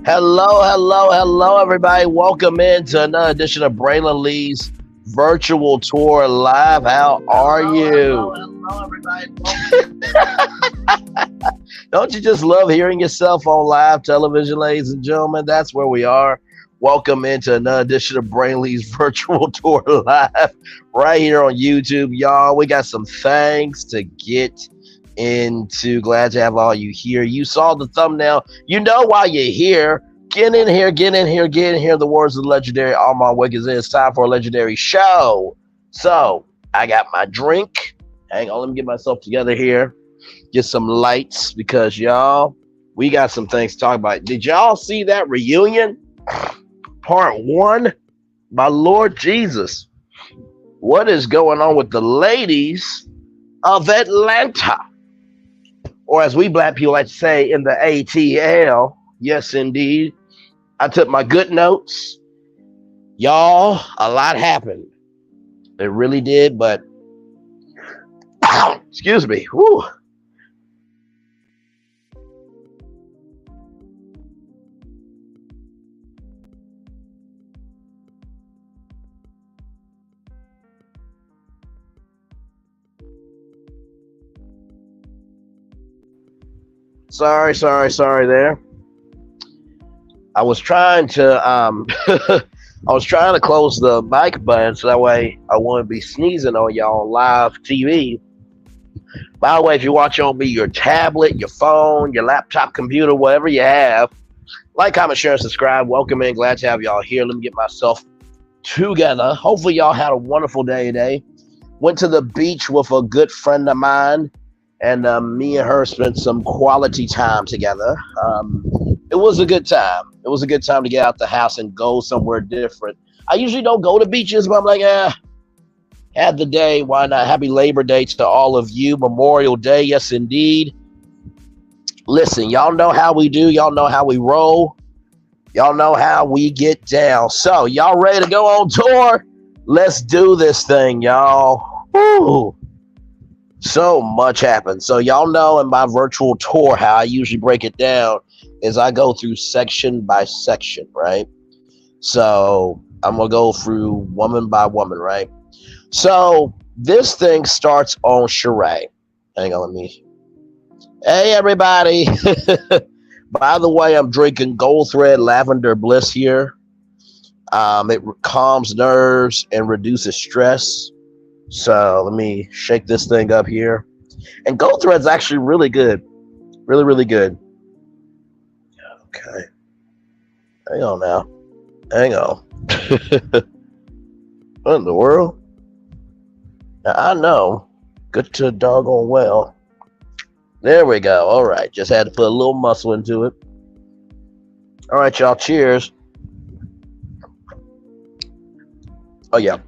Hello, everybody. Welcome into another edition of Braylon Lee's virtual tour live. How are you? Everybody. Don't you just love hearing yourself on live television, ladies and gentlemen? That's where we are. Welcome into another edition of Braylon Lee's virtual tour live right here on YouTube. Y'all, we got some things to get into. Glad to have all you here. You saw the thumbnail. You know why you're here. Get in here, get in here, get in here. The words of the legendary Armand Wiggins. It's time for a legendary show. So I got my drink. Hang on, let me get myself together here. Get some lights because y'all, we got some things to talk about. Did y'all see that reunion? Part one? My Lord Jesus. What is going on with the ladies of Atlanta? Or as we black people like to say in the ATL, yes indeed. I took my good notes. Y'all, a lot happened. It really did, but excuse me. Whew. Sorry there. I was trying to I was trying to close the mic button so that way I wouldn't be sneezing on y'all on live TV. By the way, if you watch on me, your tablet, your phone, your laptop, computer, whatever you have, like, comment, share, and subscribe. Welcome in. Glad to have y'all here. Let me get myself together. Hopefully y'all had a wonderful day today. Went to the beach with a good friend of mine, and me and her spent some quality time together. It was a good time. It was a good time to get out the house and go somewhere different. I usually don't go to beaches, but I'm like, had the day. Why not? Happy Labor Day to all of you. Memorial Day, yes, indeed. Listen, y'all know how we do. Y'all know how we roll. Y'all know how we get down. So, y'all ready to go on tour? Let's do this thing, y'all. Woo. So much happened. So, y'all know in my virtual tour how I usually break it down is I go through section by section, right? So I'm going to go through woman by woman, right? So this thing starts on Sheree. Hang on, let me. Hey, everybody. By the way, I'm drinking Gold Thread Lavender Bliss here. It calms nerves and reduces stress. So let me shake this thing up here. And Gold Thread's actually really good. Really, really good. Okay. Hang on now. Hang on. What in the world? Now, I know. Good to doggone well. There we go. All right. Just had to put a little muscle into it. All right, y'all. Cheers. Oh, yeah.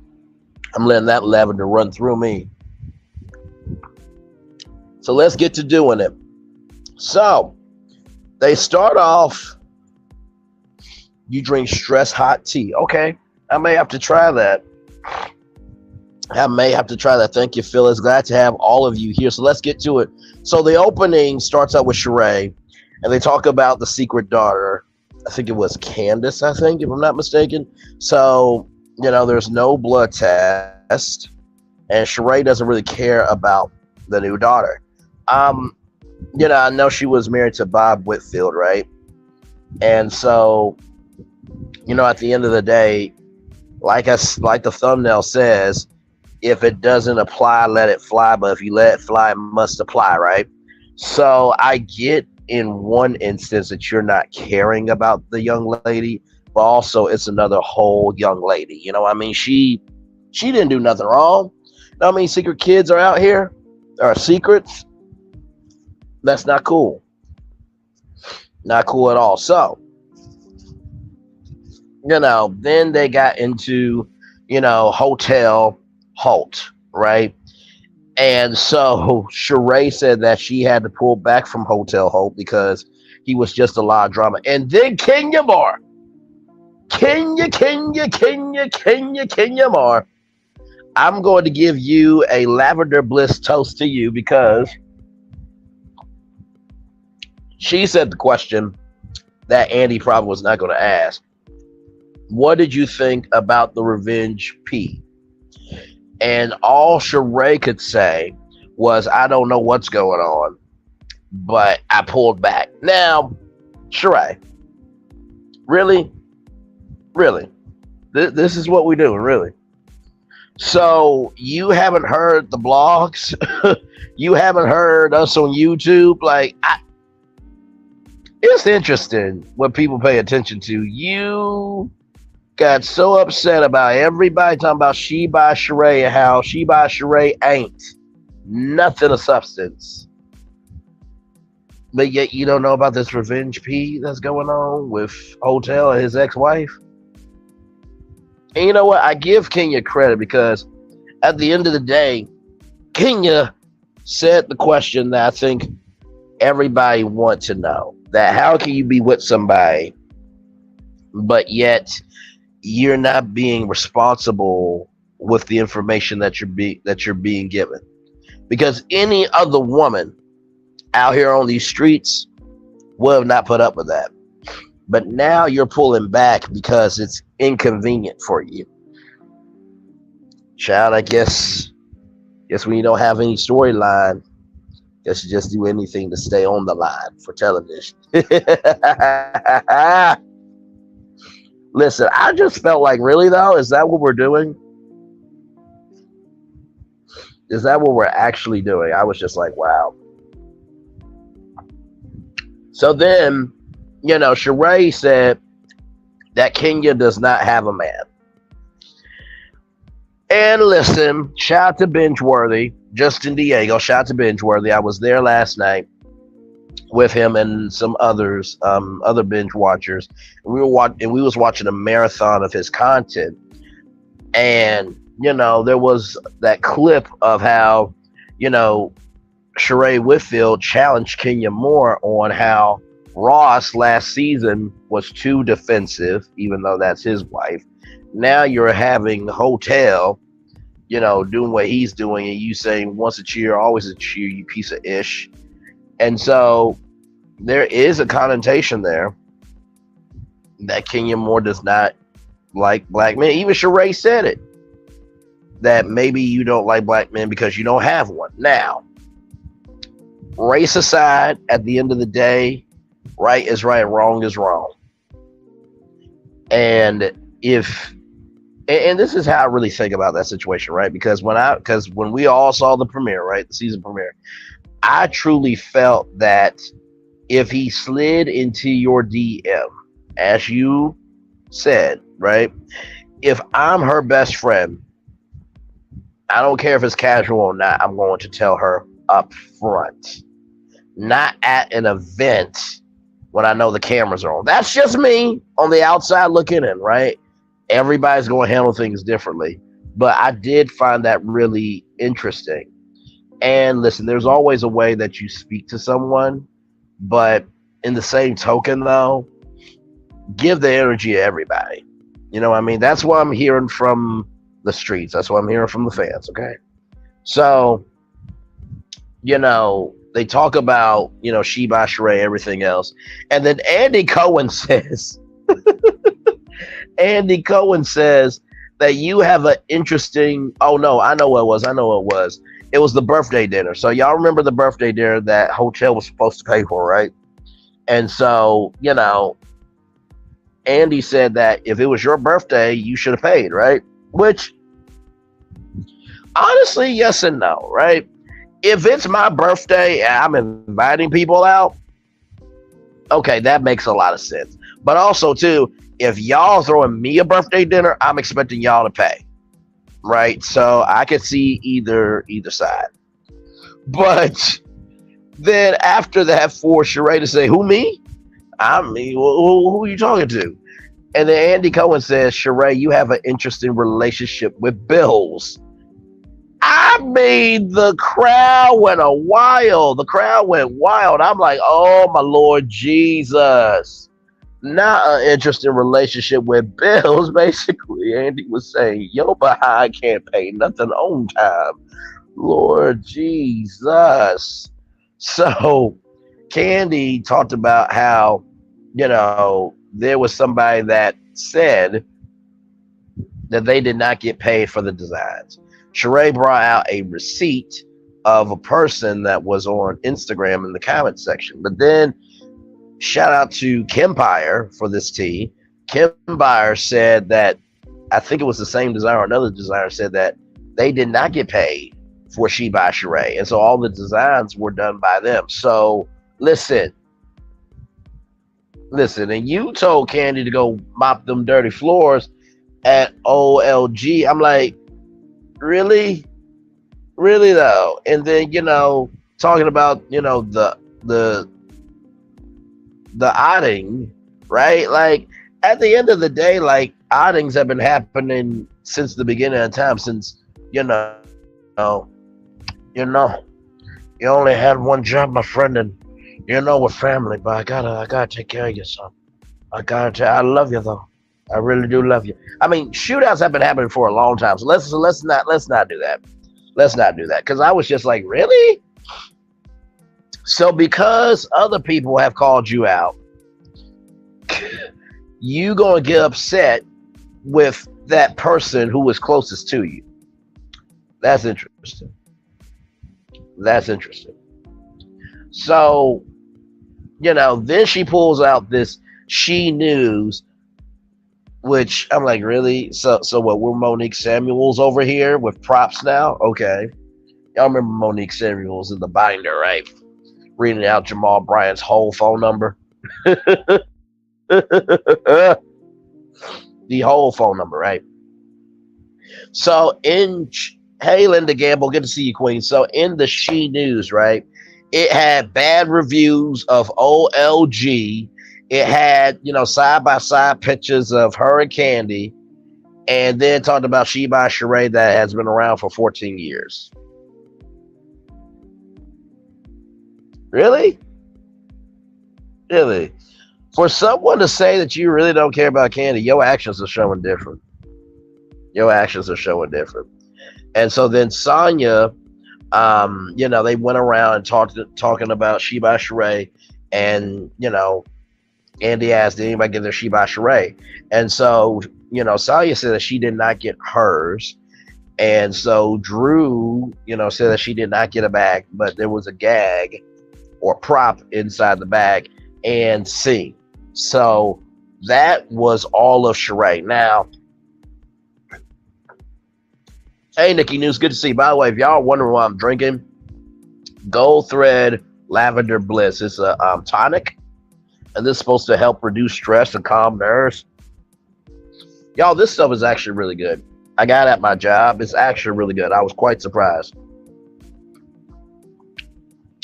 I'm letting that lavender run through me. So let's get to doing it. So they start off, you drink stress hot tea. Okay. I may have to try that. Thank you, Phyllis. Glad to have all of you here. So let's get to it. So the opening starts out with Sheree, and they talk about the secret daughter. I think it was Candace, if I'm not mistaken. So, there's no blood test, and Sheree doesn't really care about the new daughter. I know she was married to Bob Whitfield, right? And so, at the end of the day, like the thumbnail says, if it doesn't apply, let it fly. But if you let it fly, it must apply, right? So I get in one instance that you're not caring about the young lady, but also it's another whole young lady. She didn't do nothing wrong. Secret kids are out here, or secrets. That's not cool. Not cool at all. So, then they got into, Hotel Holt, right? And so Sheree said that she had to pull back from Hotel Holt because he was just a lot of drama. And then Kenya Moore. Kenya Moore. I'm going to give you a lavender bliss toast to you because she said the question, that Andy probably was not going to ask. What did you think about the revenge P? And all Sheree could say was, I don't know what's going on, but I pulled back. Now, Sheree, really? Really? This is what we do, really? So you haven't heard the blogs? You haven't heard us on YouTube? It's interesting what people pay attention to. You got so upset about everybody talking about she by Sheree and how she by Sheree ain't nothing of substance. But yet you don't know about this revenge P that's going on with Hotel and his ex-wife. And you know what? I give Kenya credit because at the end of the day, Kenya said the question that I think everybody wants to know. That how can you be with somebody, but yet you're not being responsible with the information that you're being given? Because any other woman out here on these streets would have not put up with that. But now you're pulling back because it's inconvenient for you. Child, I guess when you don't have any storyline, guess you just do anything to stay on the line for television. Listen, I just felt like, really though, is that what we're doing? Is that what we're actually doing? I was just like, wow. So then, Sheree said that Kenya does not have a man. And listen, shout out to Bingeworthy, Justin Diego, shout out to Bingeworthy. I was there last night with him and some others, other binge watchers. We was watching a marathon of his content. And, there was that clip of how, Sheree Whitfield challenged Kenya Moore on how Ross last season was too defensive, even though that's his wife. Now you're having Hotel, doing what he's doing, and you saying once a cheer, always a cheer, you piece of ish. And so there is a connotation there that Kenya Moore does not like black men. Even Sheree said it, that maybe you don't like black men because you don't have one. Now, race aside, at the end of the day, right is right, wrong is wrong. And this is how I really think about that situation, right? Because when we all saw the premiere, right, the season premiere, I truly felt that if he slid into your DM, as you said, right, if I'm her best friend, I don't care if it's casual or not, I'm going to tell her up front. Not at an event when I know the cameras are on. That's just me on the outside looking in, right? Everybody's going to handle things differently. But I did find that really interesting. And listen, there's always a way that you speak to someone. But in the same token, though, give the energy to everybody. You know what I mean? That's what I'm hearing from the streets. That's what I'm hearing from the fans, okay? So, they talk about, she by Sheree, everything else. And then Andy Cohen says, that you have an interesting, oh no, I know what it was. It was the birthday dinner. So y'all remember the birthday dinner that Hotel was supposed to pay for, right? And so, Andy said that if it was your birthday, you should have paid, right? Which, honestly, yes and no, right? If it's my birthday and I'm inviting people out, okay, that makes a lot of sense. But also, too, if y'all throwing me a birthday dinner, I'm expecting y'all to pay, right? So I could see either side. But then after that, for Sheree to say, who, me? I mean, who are you talking to? And then Andy Cohen says, Sheree, you have an interesting relationship with bills. I mean, the crowd went wild. I'm like, oh, my Lord Jesus. Not an interesting relationship with bills, basically. Andy was saying, yo, but I can't pay nothing on time. Lord Jesus. So, Candy talked about how there was somebody that said that they did not get paid for the designs. Sheree brought out a receipt of a person that was on Instagram in the comment section. But then, shout out to Kempire for this tee. Kempire said that, I think it was the same designer or another designer said that they did not get paid for She by Sheree. And so all the designs were done by them. So listen, and you told Candy to go mop them dirty floors at OLG. I'm like, really? Really though? And then, talking about, the outing, right? Like at the end of the day, like outings have been happening since the beginning of time, since, you only had one job, my friend, and we're family, but I gotta take care of you, son. I love you though. I really do love you. I mean, shootouts have been happening for a long time, so let's not do that. Let's not do that, because I was just like, really? So because other people have called you out, you gonna get upset with that person who was closest to you. That's interesting. So, then she pulls out this She News, which I'm like, really? So what, we're Monique Samuels over here with props now? Okay. Y'all remember Monique Samuels in the binder, right? Reading out Jamal Bryant's whole phone number. The whole phone number, right? So hey, Linda Gamble, good to see you, Queen. So in the She News, right, it had bad reviews of OLG. It had, side-by-side pictures of her and Candy, and then talked about She by Sheree that has been around for 14 years. Really? Really? For someone to say that you really don't care about Candy, your actions are showing different. And so then Sonya, they went around and talking about She by Sheree, and, Andy asked, did anybody get their She by Sheree? And so, Sonya said that she did not get hers. And so Drew, said that she did not get a bag, but there was a gag or prop inside the bag and C. So that was all of Sheree. Now, hey, Nikki News, good to see you. By the way, if y'all are wondering why I'm drinking, Gold Thread Lavender Bliss. It's a tonic, and this is supposed to help reduce stress and calm nerves. Y'all, this stuff is actually really good. I got it at my job. It's actually really good. I was quite surprised.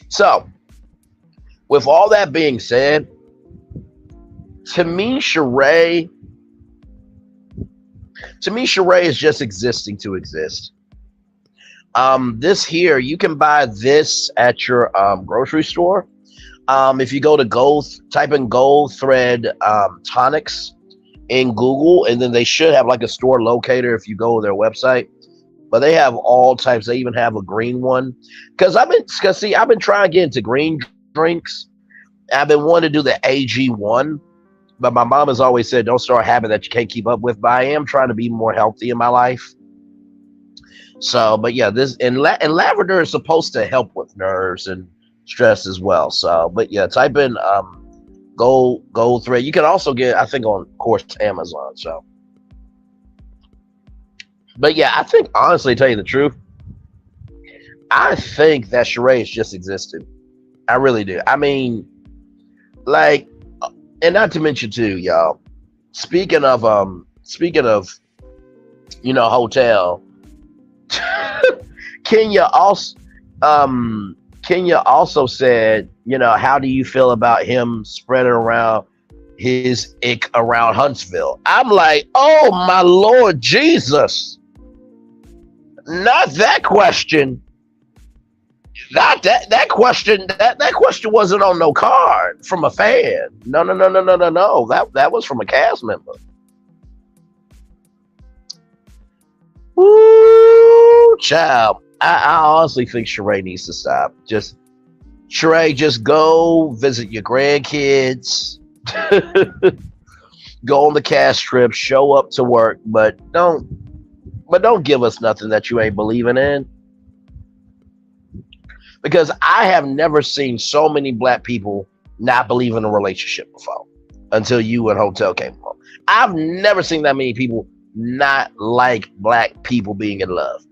So, with all that being said, to me, Sheree is just existing to exist. This here, you can buy this at your grocery store. If you go to type in Gold Thread tonics in Google, and then they should have like a store locator if you go to their website. But they have all types. They even have a green one. Because I've been trying to get into green drinks. I've been wanting to do the AG1. But my mom has always said, don't start a habit that you can't keep up with. But I am trying to be more healthy in my life. So, but yeah, this and lavender is supposed to help with nerves and stress as well. So, but yeah, type in Gold Thread. You can also get, I think, on, of course, Amazon. So, but yeah, I think, honestly, to tell you the truth, I think that Sheree is just existed. I really do. I mean, like, and not to mention too, y'all. Speaking of hotel, Kenya also said, how do you feel about him spreading around his ick around Huntsville? I'm like, oh my Lord Jesus. Not that question. Not that question. That question wasn't on no card from a fan. No. That was from a cast member. Woo, child. I honestly think Sheree needs to stop. Just go visit your grandkids. Go on the cast trip, show up to work, but don't give us nothing that you ain't believing in. Because I have never seen so many black people not believe in a relationship before until you and Hotel came along. I've never seen that many people not like black people being in love.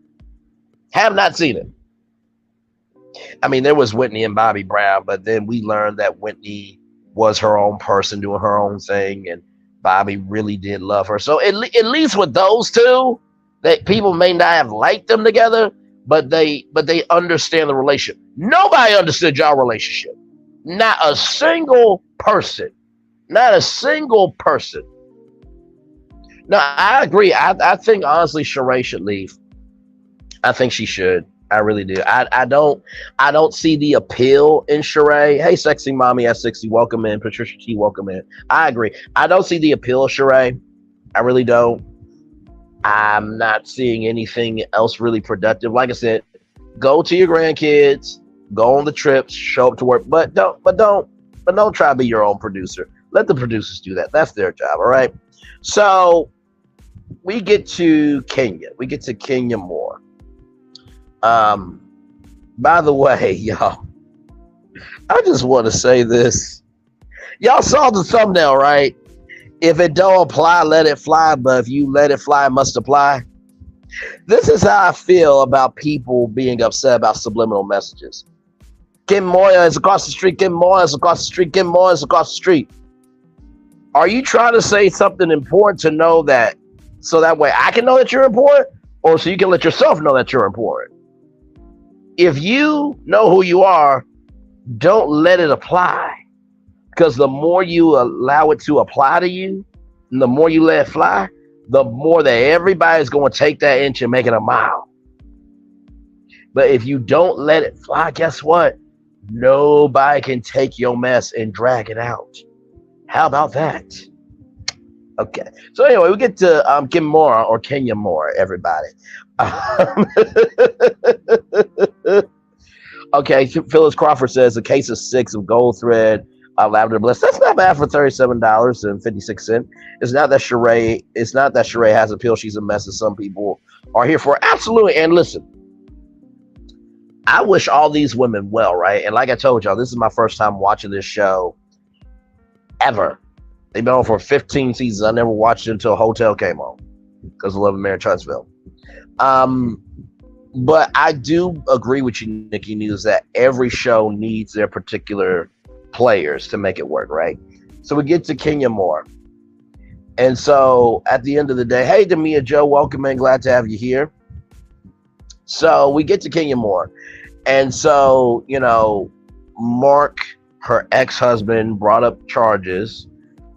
Have not seen it. I mean, there was Whitney and Bobby Brown, but then we learned that Whitney was her own person doing her own thing, and Bobby really did love her. So at least with those two, that people may not have liked them together, but they understand the relationship. Nobody understood y'all relationship. Not a single person. Not a single person. No, I agree. I think honestly, Sheree should leave. I think she should. I really do. I don't see the appeal in Sheree. Hey, sexy mommy at 60, welcome in. Patricia T, welcome in. I agree. I don't see the appeal of Sheree. I really don't. I'm not seeing anything else really productive. Like I said, go to your grandkids, go on the trips, show up to work, but don't try to be your own producer. Let the producers do that. That's their job. All right. So we get to Kenya. We get to Kenya Moore. By the way, y'all, I just want to say this. Y'all saw the thumbnail, right? If it don't apply, let it fly. But if you let it fly, it must apply. This is how I feel about people being upset about subliminal messages. Kim Moya is across the street. Kim Moya is across the street. Kim Moya is across the street. Are you trying to say something important to know that, so that way I can know that you're important, or so you can let yourself know that you're important? If you know who you are, don't let it apply. Because the more you allow it to apply to you, and the more you let it fly, the more that everybody's going to take that inch and make it a mile. But if you don't let it fly, guess what? Nobody can take your mess and drag it out. How about that? Okay. So anyway, we get to Kim Moore, or Kenya Moore, everybody. Okay, Phyllis Crawford says a case of 6 of gold thread, lavender bliss. That's not bad for $37.56. It's not that Sheree has appeal. She's a mess, as some people are here for. Absolutely. And listen, I wish all these women well, right? And like I told y'all, this is my first time watching this show ever. They've been on for 15 seasons. I never watched it until Hotel came on because I love Mary Huntsville. But I do agree with you, Nikki News, that every show needs their particular players to make it work, right? So we get to Kenya Moore. And so at the end of the day, hey, Demia Joe, welcome in. Glad to have you here. So we get to Kenya Moore. And so, Mark, her ex-husband, brought up charges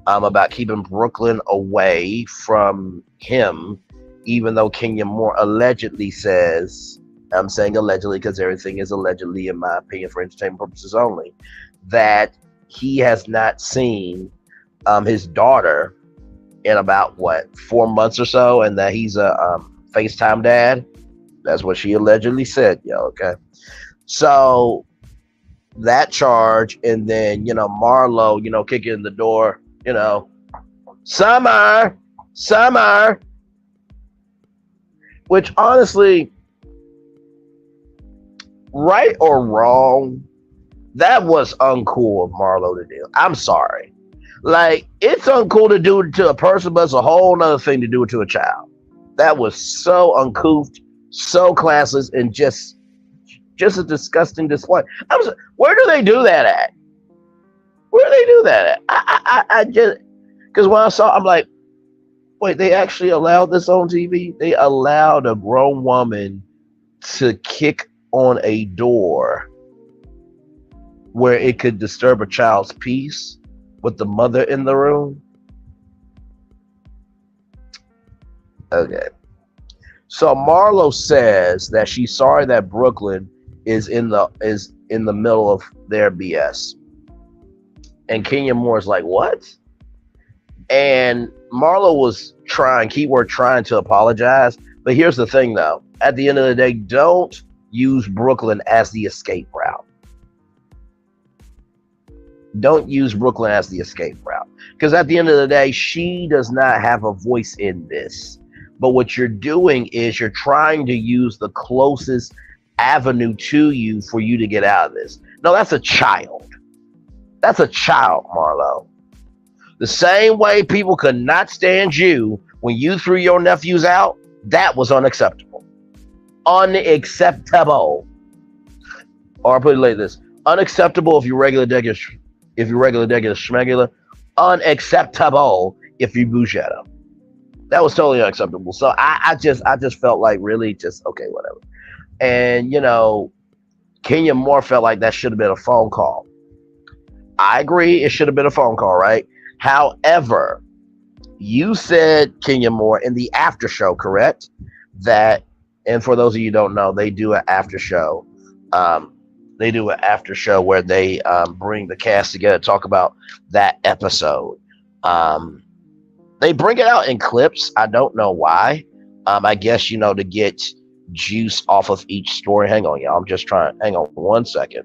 about keeping Brooklyn away from him, even though Kenya Moore allegedly says, I'm saying allegedly because everything is allegedly, in my opinion, for entertainment purposes only, that he has not seen his daughter in about, 4 months or so, and that he's a FaceTime dad. That's what she allegedly said, okay? So that charge, and then, Marlo, kicking in the door, Summer, which honestly, right or wrong, that was uncool of Marlo to do. I'm sorry. Like, it's uncool to do it to a person, but it's a whole nother thing to do it to a child. That was so uncouth, so classless, and just a disgusting display. Where do they do that at? Where do they do that at? I just, because when I saw, I'm like, wait, they actually allowed this on TV? They allowed a grown woman to kick on a door where it could disturb a child's peace with the mother in the room? Okay. So Marlo says that she's sorry that Brooklyn is in the middle of their BS. And Kenya Moore's like, what? And Marlo was trying to apologize. But here's the thing, though. At the end of the day, don't use Brooklyn as the escape route. Don't use Brooklyn as the escape route. Because at the end of the day, she does not have a voice in this. But what you're doing is you're trying to use the closest avenue to you for you to get out of this. No, that's a child. That's a child, Marlo. The same way people could not stand you when you threw your nephews out, that was unacceptable. Unacceptable. Or I'll put it like this: unacceptable if you regular degular, schmegular. Unacceptable if you bouchetta. That was totally unacceptable. So I just felt like really just okay, whatever. And Kenya Moore felt like that should have been a phone call. I agree, it should have been a phone call, right? However, you said, Kenya Moore, in the after show, correct? That, and for those of you who don't know, they do an after show. They do an after show where they bring the cast together to talk about that episode. They bring it out in clips. I don't know why. I guess, to get juice off of each story. Hang on, y'all. Hang on 1 second.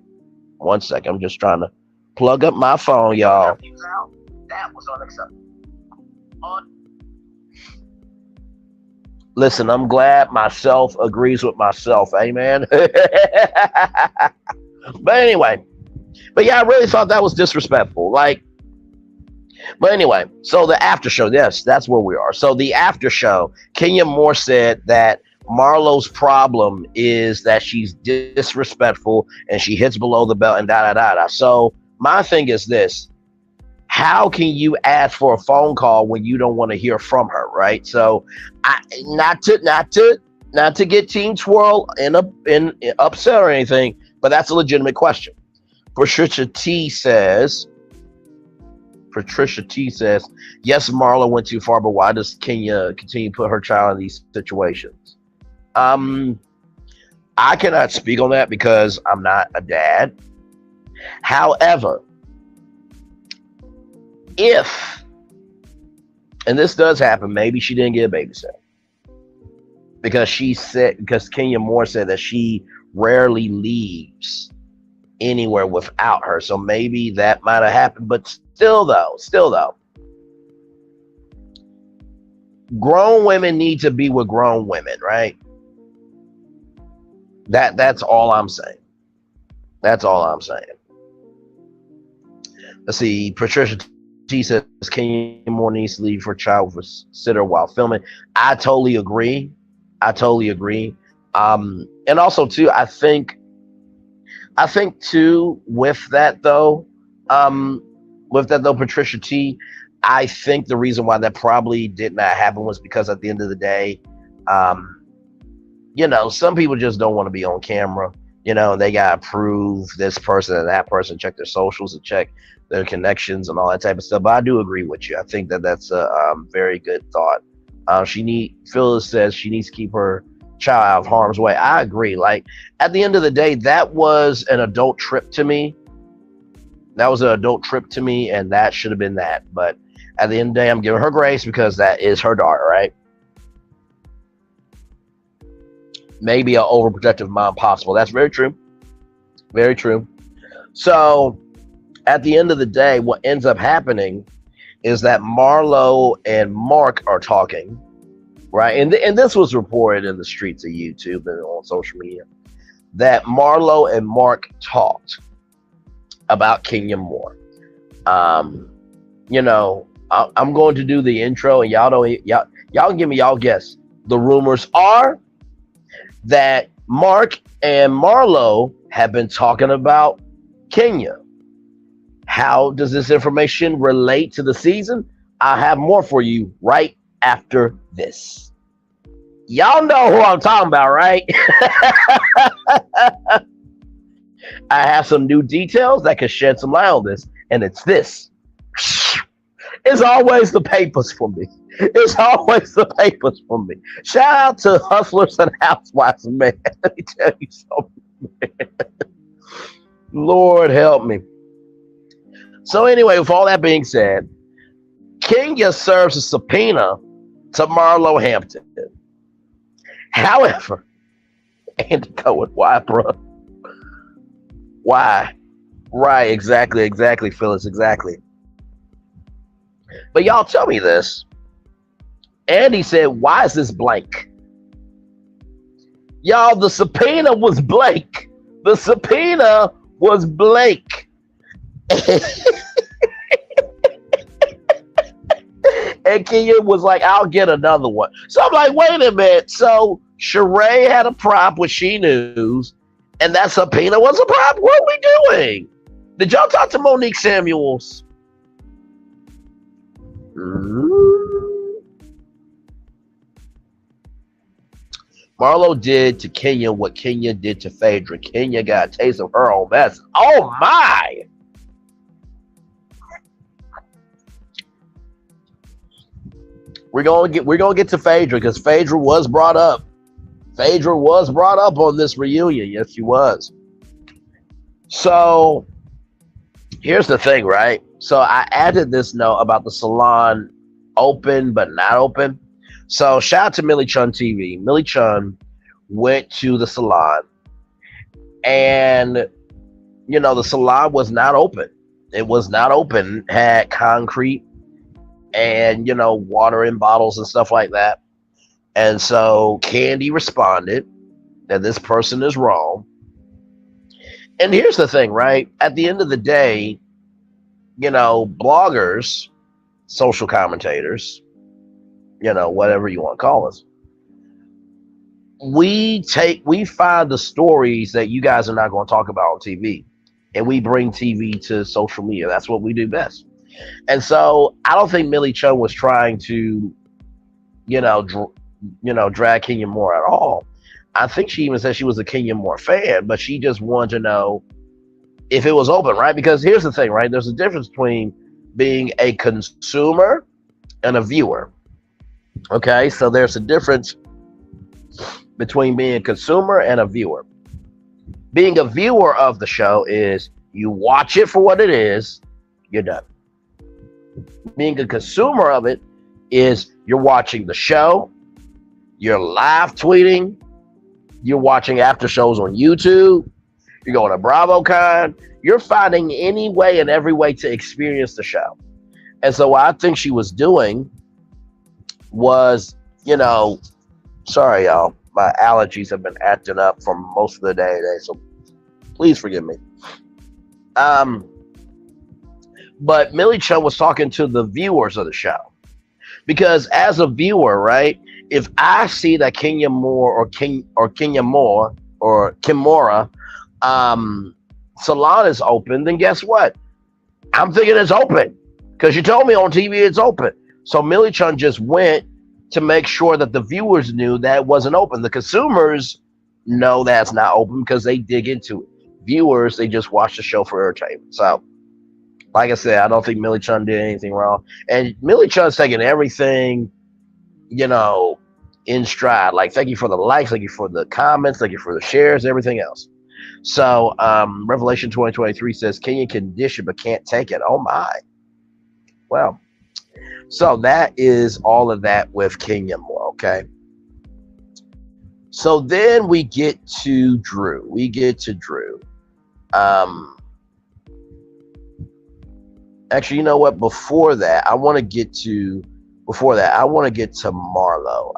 1 second. I'm just trying to plug up my phone, y'all. That was unacceptable. Listen, I'm glad myself agrees with myself. Amen. But anyway, I really thought that was disrespectful. But anyway, so the after show, yes, that's where we are. So the after show, Kenya Moore said that Marlo's problem is that she's disrespectful and she hits below the belt and da. So my thing is this: how can you ask for a phone call when you don't want to hear from her, right? So, not to get Team Twirl in upset or anything, but that's a legitimate question. Patricia T says, yes, Marlo went too far, but why does Kenya continue to put her child in these situations? I cannot speak on that because I'm not a dad. However, if, and this does happen, maybe she didn't get a babysitter because Kenya Moore said that she rarely leaves anywhere without her. So maybe that might have happened, but still though, grown women need to be with grown women, right? That's all I'm saying. That's all I'm saying. Let's see. Patricia T says Kenya Moore needs to leave her child with a sitter while filming. I totally agree. And also too, I think too with that though, Patricia T, I think the reason why that probably did not happen was because at the end of the day, some people just don't want to be on camera. They got to prove this person and that person, check their socials and check their connections and all that type of stuff. But I do agree with you. I think that's a very good thought. Phyllis says she needs to keep her child out of harm's way. I agree. At the end of the day, that was an adult trip to me. And that should have been that. But at the end of the day, I'm giving her grace because that is her daughter, right? Maybe an overprotective mom possible. That's very true. Very true. So at the end of the day, what ends up happening is that Marlo and Mark are talking, right? And this was reported in the streets of YouTube and on social media, that Marlo and Mark talked about Kenya Moore. I'm going to do the intro, and y'all can give me y'all guess. The rumors are that Mark and Marlo have been talking about Kenya. How does this information relate to the season? I'll have more for you right after this. Y'all know who I'm talking about, right? I have some new details that can shed some light on this, and it's this. It's always the papers for me. Shout out to Hustlers and Housewives, man. Let me tell you something, man. Lord help me. So anyway, with all that being said, Kenya serves a subpoena to Marlo Hampton. However, Andy Cohen, why, bro? Why? Right, exactly, Phyllis, exactly. But y'all tell me this. Andy said, "Why is this blank?" Y'all, the subpoena was blank. The subpoena was blank. And Kenya was like, "I'll get another one." So I'm like, wait a minute. So Sheree had a prop with She News, and that subpoena was a prop? What are we doing? Did y'all talk to Monique Samuels? Mm. Marlo did to Kenya what Kenya did to Phaedra. Kenya got a taste of her own mess. Oh my! We're gonna get to Phaedra because Phaedra was brought up. Phaedra was brought up on this reunion. Yes, she was. So here's the thing, right? So I added this note about the salon open but not open. So shout out to Millie Chun TV. Millie Chun went to the salon, and the salon was not open. It was not open. Had concrete and water in bottles and stuff like that. And so Candy responded that this person is wrong. And here's the thing, right? At the end of the day, bloggers, social commentators, whatever you want to call us, we find the stories that you guys are not going to talk about on TV, and we bring TV to social media. That's what we do best. And so I don't think Millie Chun was trying to, drag Kenya Moore at all. I think she even said she was a Kenya Moore fan, but she just wanted to know if it was open, right? Because here's the thing, right? There's a difference between being a consumer and a viewer. Okay, so there's a difference between being a consumer and a viewer. Being a viewer of the show is you watch it for what it is, you're done. Being a consumer of it is you're watching the show, you're live tweeting, you're watching after shows on YouTube, you're going to BravoCon, you're finding any way and every way to experience the show. And so what I think she was doing was, sorry y'all, my allergies have been acting up for most of the day today, so please forgive me. But Millie Chun was talking to the viewers of the show. Because as a viewer, right, if I see that Kenya Moore or Kimura salon is open, then guess what? I'm thinking it's open. Because you told me on TV it's open. So Millie Chun just went to make sure that the viewers knew that it wasn't open. The consumers know that's not open because they dig into it. Viewers, they just watch the show for entertainment. So like I said, I don't think Millie Chun did anything wrong. And Millie Chun's taking everything, in stride. Like, thank you for the likes, thank you for the comments, thank you for the shares, everything else. So, Revelation 2023 says, Kenya can dish it but can't take it. Oh, my. Well, so that is all of that with Kenya Moore, okay? So then we get to Drew. Actually, you know what? Before that, I want to get to Marlo.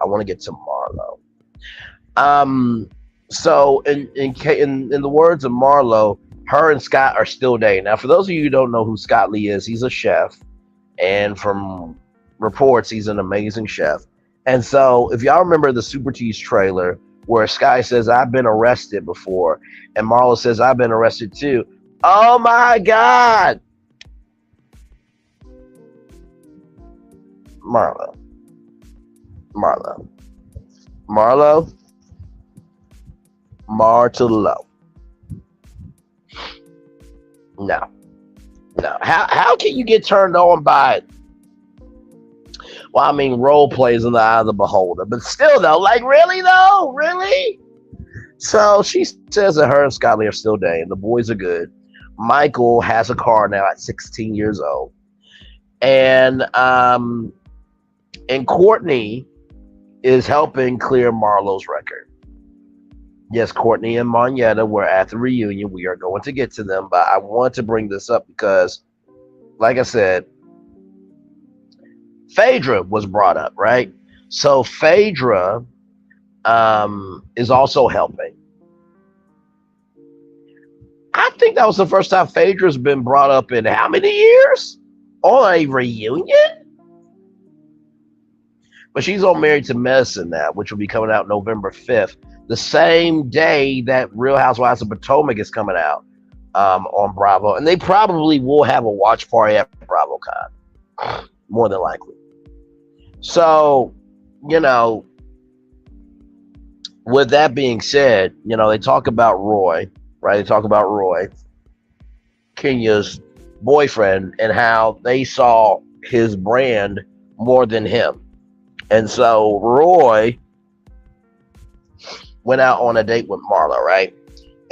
So in the words of Marlo, her and Scott are still dating. Now, for those of you who don't know who Scott Lee is, he's a chef, and from reports, he's an amazing chef. And so, if y'all remember the Super Tease trailer where Sky says, "I've been arrested before," and Marlo says, "I've been arrested too." Oh my God! Marlo. No. How can you get turned on by it? Well, I mean, role plays in the eye of the beholder, but still though, like really though, really? So she says that her and Scott Lee are still dating. The boys are good. Michael has a car now at 16 years old, and Courtney is helping clear Marlo's record. Yes, Courtney and Monyetta were at the reunion. We are going to get to them, but I want to bring this up because, like I said, Phaedra was brought up, right? So Phaedra is also helping. I think that was the first time Phaedra's been brought up in how many years on a reunion? But she's on Married to Medicine now, which will be coming out November 5th, the same day that Real Housewives of Potomac is coming out on Bravo. And they probably will have a watch party at BravoCon, more than likely. So, you know, with that being said, you know, they talk about Roy, right? They talk about Roy, Kenya's boyfriend, and how they saw his brand more than him. And so Roy went out on a date with Marlo, right?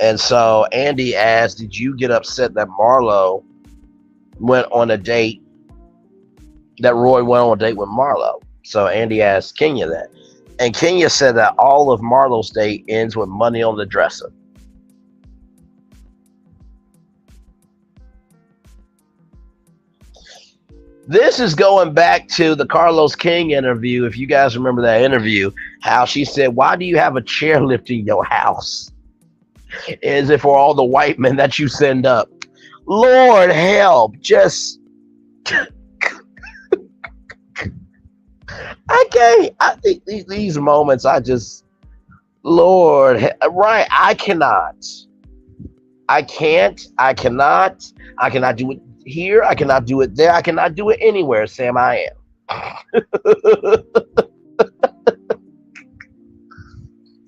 And so Andy asked, did you get upset that Marlo went on a date, that Roy went on a date with Marlo? So Andy asked Kenya that. And Kenya said that all of Marlo's date ends with money on the dresser. This is going back to the Carlos King interview. If you guys remember that interview, how she said, why do you have a chairlift in your house? Is it for all the white men that you send up? Lord help. Just, I can't. These moments, I just, Lord, right. I cannot. I can't. I cannot do it here. I cannot do it there. I cannot do it anywhere, Sam. I am.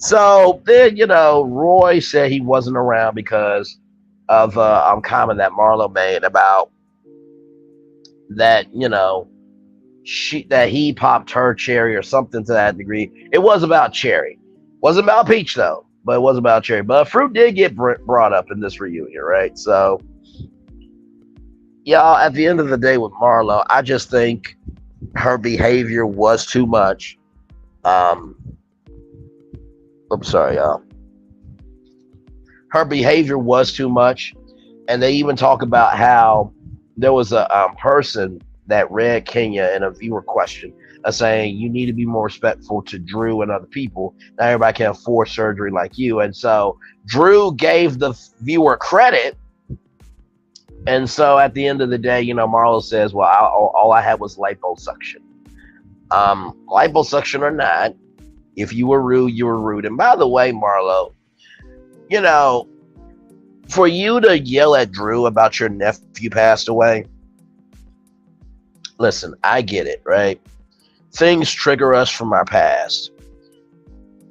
So then, you know, Roy said he wasn't around because of comment that Marlo made about that, you know, that he popped her cherry or something to that degree. It was about cherry. Wasn't about peach though, but it was about cherry. But fruit did get brought up in this reunion, right? So, y'all, at the end of the day with Marlo, I just think her behavior was too much. I'm sorry, y'all. Her behavior was too much. And they even talk about how there was a person that read Kenya in a viewer question saying, you need to be more respectful to Drew and other people. Not everybody can afford surgery like you. And so Drew gave the viewer credit. And so at the end of the day, you know, Marlo says, well, all I had was liposuction. Liposuction or not, if you were rude, you were rude. And by the way, Marlo, you know, for you to yell at Drew about your nephew passed away, listen, I get it, right? Things trigger us from our past.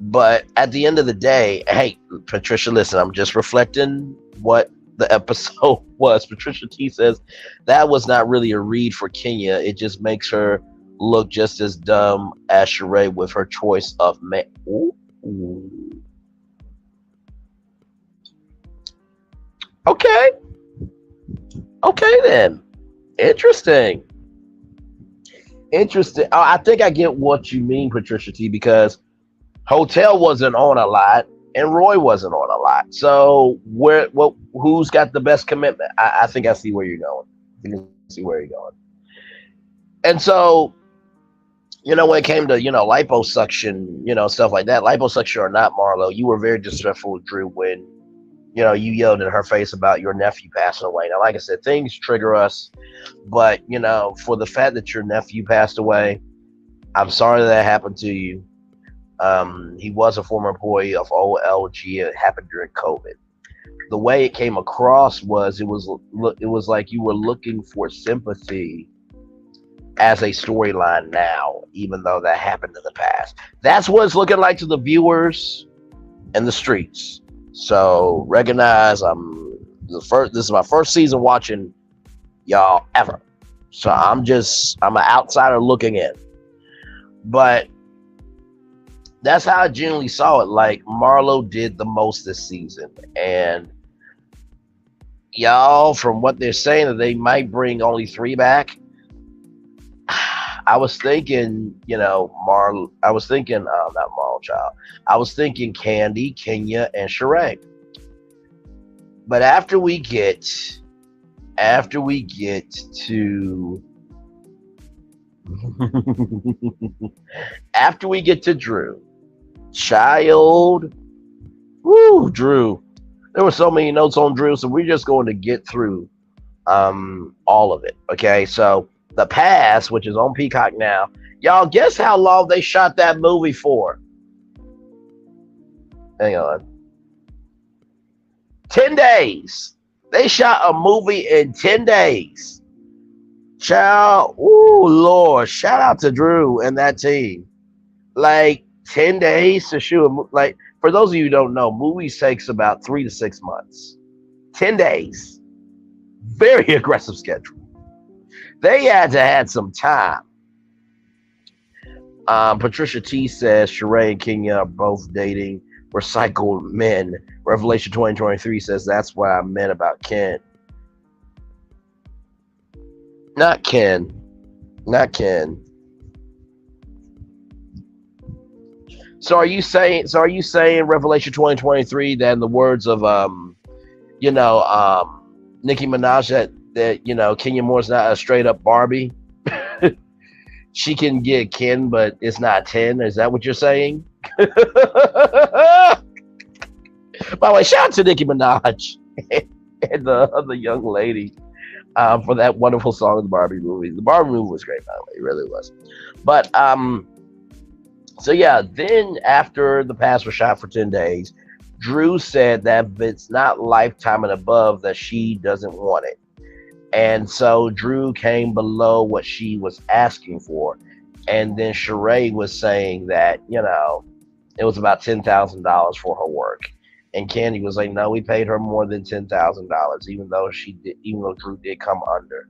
But at the end of the day, hey, Patricia, listen, I'm just reflecting what the episode was. Patricia T says that was not really a read for Kenya. It just makes her look just as dumb as Sheree with her choice of man. Ooh. Okay then. Interesting. I think I get what you mean, Patricia T, because Hotel wasn't on a lot and Roy wasn't on a lot. So who's got the best commitment? I think I see where you're going. And so, you know, when it came to, you know, liposuction, you know, stuff like that, liposuction or not, Marlo, you were very disrespectful with Drew when, you know, you yelled in her face about your nephew passing away. Now, like I said, things trigger us, but, you know, for the fact that your nephew passed away, I'm sorry that happened to you. He was a former employee of OLG. It happened during COVID. The way it came across was it was like you were looking for sympathy as a storyline now, even though that happened in the past. That's what it's looking like to the viewers and the streets. So recognize this is my first season watching y'all ever. So I'm an outsider looking in. But that's how I genuinely saw it. Like, Marlo did the most this season. And y'all, from what they're saying, that they might bring only 3 back. I was thinking, you know, not Marlo Child. I was thinking Candy, Kenya, and Sheree. But after we get to After we get to Drew, child, woo, Drew. There were so many notes on Drew, so we're just going to get through all of it. Okay, so the past, which is on Peacock now, y'all guess how long they shot that movie for? Hang on, 10 days. They shot a movie in 10 days. Child, ooh, Lord, shout out to Drew and that team. Like 10 days to shoot like for those of you who don't know, movies takes about 3 to 6 months. 10 days, very aggressive schedule. They had to had some time. Patricia T says Sheree and Kenya are both dating recycled men. Revelation 2023 says that's what I meant about Ken. Not Ken. Not Ken. So are you saying Revelation 2023 that in the words of Nicki Minaj that Kenya Moore's not a straight up Barbie? She can get Ken, but it's not 10. Is that what you're saying? By the way, shout out to Nicki Minaj and the other young lady for that wonderful song in the Barbie movie. The Barbie movie was great, by the way. It really was. But so yeah, then after the pass was shot for 10 days, Drew said that if it's not Lifetime and above, that she doesn't want it. And so Drew came below what she was asking for. And then Sheree was saying that, it was about $10,000 for her work. And Candy was like, no, we paid her more than $10,000, even though Drew did come under.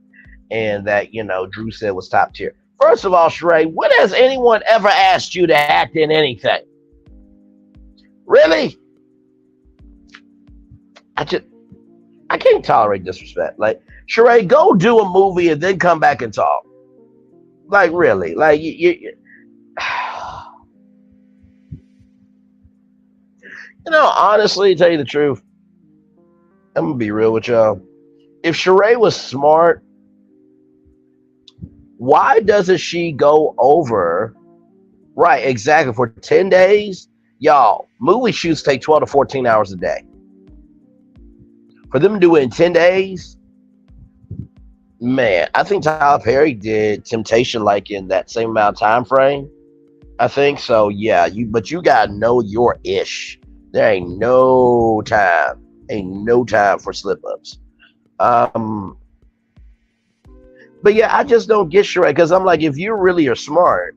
And that, Drew said was top tier. First of all, Sheree, when has anyone ever asked you to act in anything? Really? I can't tolerate disrespect. Like, Sheree, go do a movie and then come back and talk. Like, really? Like, honestly, to tell you the truth, I'm gonna be real with y'all. If Sheree was smart, why doesn't she go over? Right, exactly. For 10 days, y'all, movie shoots take 12 to 14 hours a day. For them to do it in 10 days, man, I think Tyler Perry did Temptation like in that same amount of time frame. I think so, yeah. But you gotta know your ish. There ain't no time for slip ups. But yeah, I just don't get Sheree because I'm like, if you really are smart,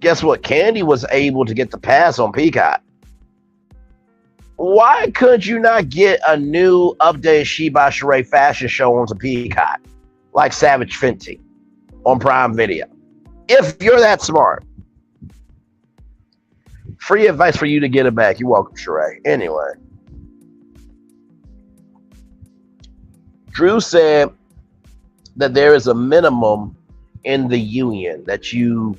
guess what? Candy was able to get the pass on Peacock. Why could you not get a new updated She by Sheree fashion show onto Peacock, like Savage Fenty on Prime Video? If you're that smart. Free advice for you to get it back. You're welcome, Sheree. Anyway. Drew said that there is a minimum in the union that you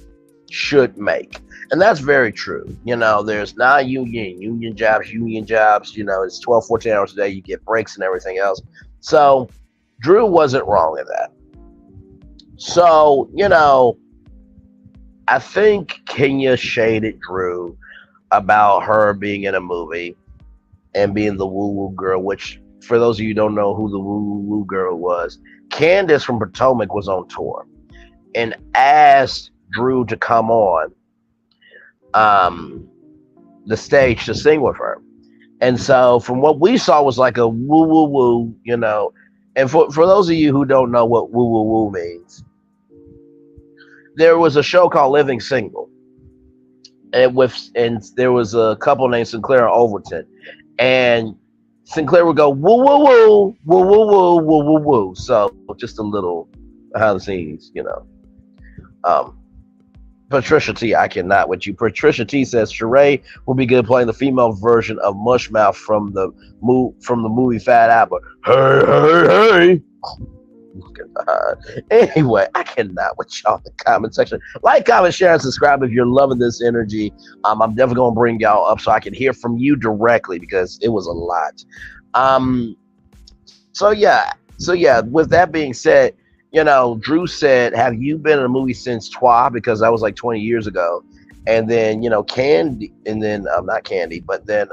should make. And that's very true. There's non-union jobs, it's 12, 14 hours a day. You get breaks and everything else. So Drew wasn't wrong in that. So, I think Kenya shaded Drew about her being in a movie and being the woo-woo girl, which for those of you who don't know who the woo-woo girl was, Candace from Potomac was on tour and asked Drew to come on the stage to sing with her. And so from what we saw was like a woo-woo-woo, and for those of you who don't know what woo-woo-woo means, there was a show called Living Single. And there was a couple named Sinclair and Overton. And Sinclair would go woo woo woo woo woo woo woo woo woo. So just a little behind the scenes, Patricia T, I cannot with you. Patricia T says Sheree will be good playing the female version of Mushmouth from the movie Fat Apple. Hey, hey, hey. Anyway, I cannot with y'all in the comment section. Like, comment, share, and subscribe if you're loving this energy. I'm definitely gonna bring y'all up so I can hear from you directly because it was a lot. So yeah. With that being said, Drew said, "Have you been in a movie since Twa?" Because that was like 20 years ago. And then Candy, and then not Candy, but then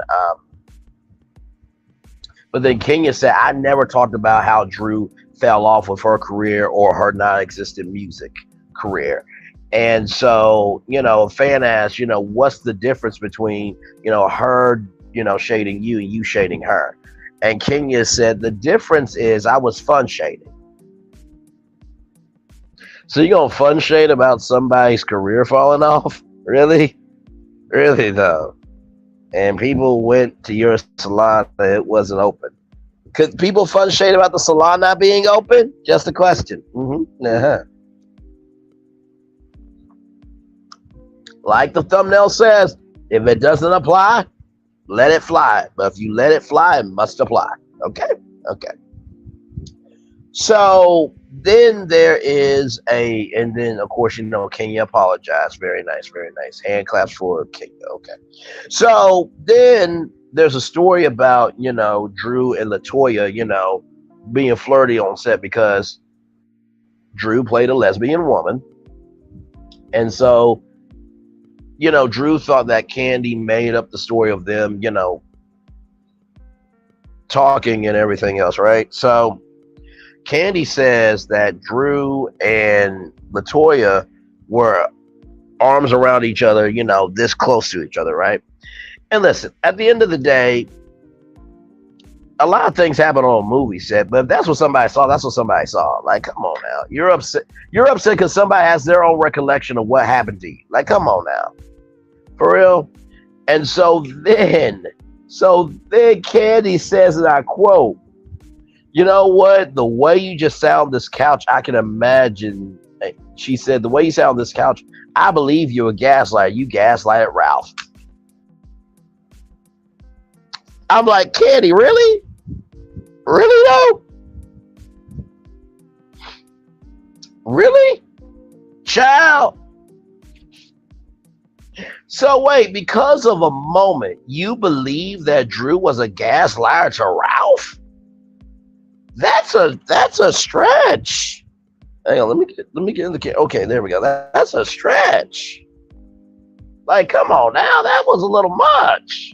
Kenya said, "I never talked about how Drew fell off with her career or her non-existent music career." And so, a fan asked, what's the difference between, her, shading you and you shading her? And Kenya said, the difference is I was fun shading. So you gonna fun shade about somebody's career falling off? Really? Really though. And people went to your salon and it wasn't open. Could people fun shade about the salon not being open? Just a question. Uh-huh. Like the thumbnail says, if it doesn't apply, let it fly. But if you let it fly, it must apply. Okay? Okay. So then there is and then of course, Kenya apologized. Very nice, very nice. Hand claps for Kenya. Okay. So then there's a story about, Drew and Latoya, being flirty on set because Drew played a lesbian woman. And so, Drew thought that Candy made up the story of them, talking and everything else, right? So Candy says that Drew and Latoya were arms around each other, this close to each other, right? And listen, at the end of the day, a lot of things happen on a movie set, but if that's what somebody saw, that's what somebody saw. Like, come on now. You're upset. You're upset because somebody has their own recollection of what happened to you. Like, come on now. For real? And so then Candy says, and I quote, "You know what? The way you just sat on this couch, I can imagine." She said, "The way you sat on this couch, I believe you're a gaslighter. You gaslighted Ralph." I'm like, Candy, really? Really though? Really? Child. So wait, because of a moment, you believe that Drew was a gaslighter to Ralph? That's a stretch. Hang on, let me get in the camera. Okay, there we go. That's a stretch. Like, come on now, that was a little much.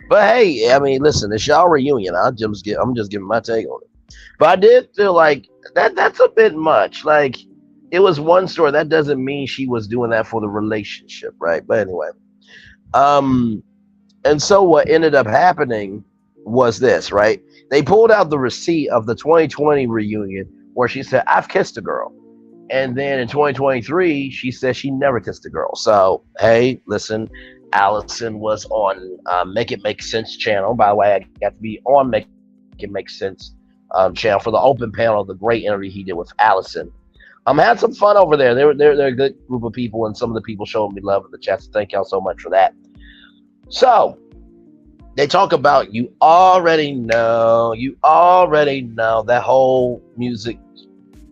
But hey, I mean, listen, it's y'all reunion. I'm just giving my take on it. But I did feel like that's a bit much. Like, it was one story. That doesn't mean she was doing that for the relationship, right? But anyway, um, and so what ended up happening was this, right? They pulled out the receipt of the 2020 reunion where she said, "I've kissed a girl," and then in 2023 she said she never kissed a girl. So hey, listen, Allison was on Make It Make Sense channel. By the way, I got to be on Make It Make Sense channel for the open panel, the great interview he did with Allison. Had some fun over there. They're a good group of people, and some of the people showed me love in the chat. So thank y'all so much for that. So they talk about you already know that whole music,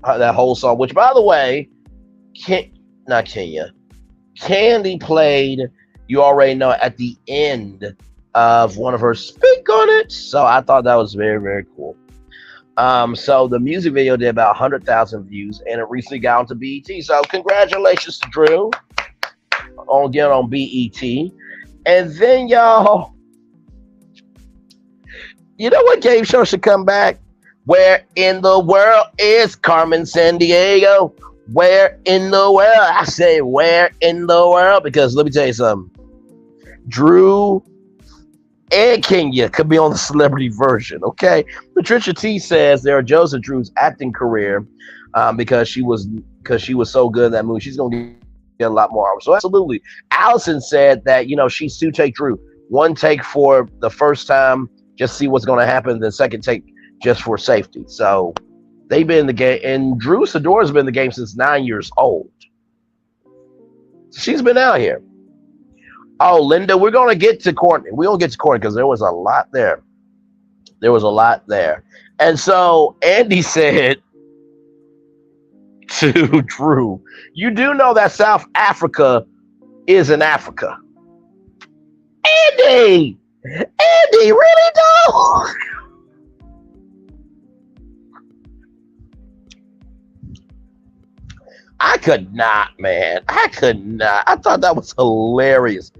that whole song. Which, by the way, not Kenya, Candy played "You Already Know" at the end of one of her Speak on It. So I thought that was very, very cool. So the music video did about 100,000 views, and it recently got onto BET. So congratulations to Drew on getting on BET. And then y'all, you know what game show should come back? Where in the world is Carmen Sandiego? Where in the world? I say where in the world, because let me tell you something. Drew and Kenya could be on the celebrity version, okay? Patricia T says there are Joseph Drew's acting career because she was so good in that movie. She's gonna get a lot more. So absolutely. Allison said that she Sue take Drew. One take for the first time, just see what's gonna happen. The second take just for safety. So they've been in the game, and Drew Sidora's been in the game since 9 years old. She's been out here. Oh, Linda, we're going to get to Courtney. We're going to get to Courtney because there was a lot there. And so Andy said to Drew, "You do know that South Africa is in Africa." Andy, really though? I could not, man. I could not. I thought that was hilarious.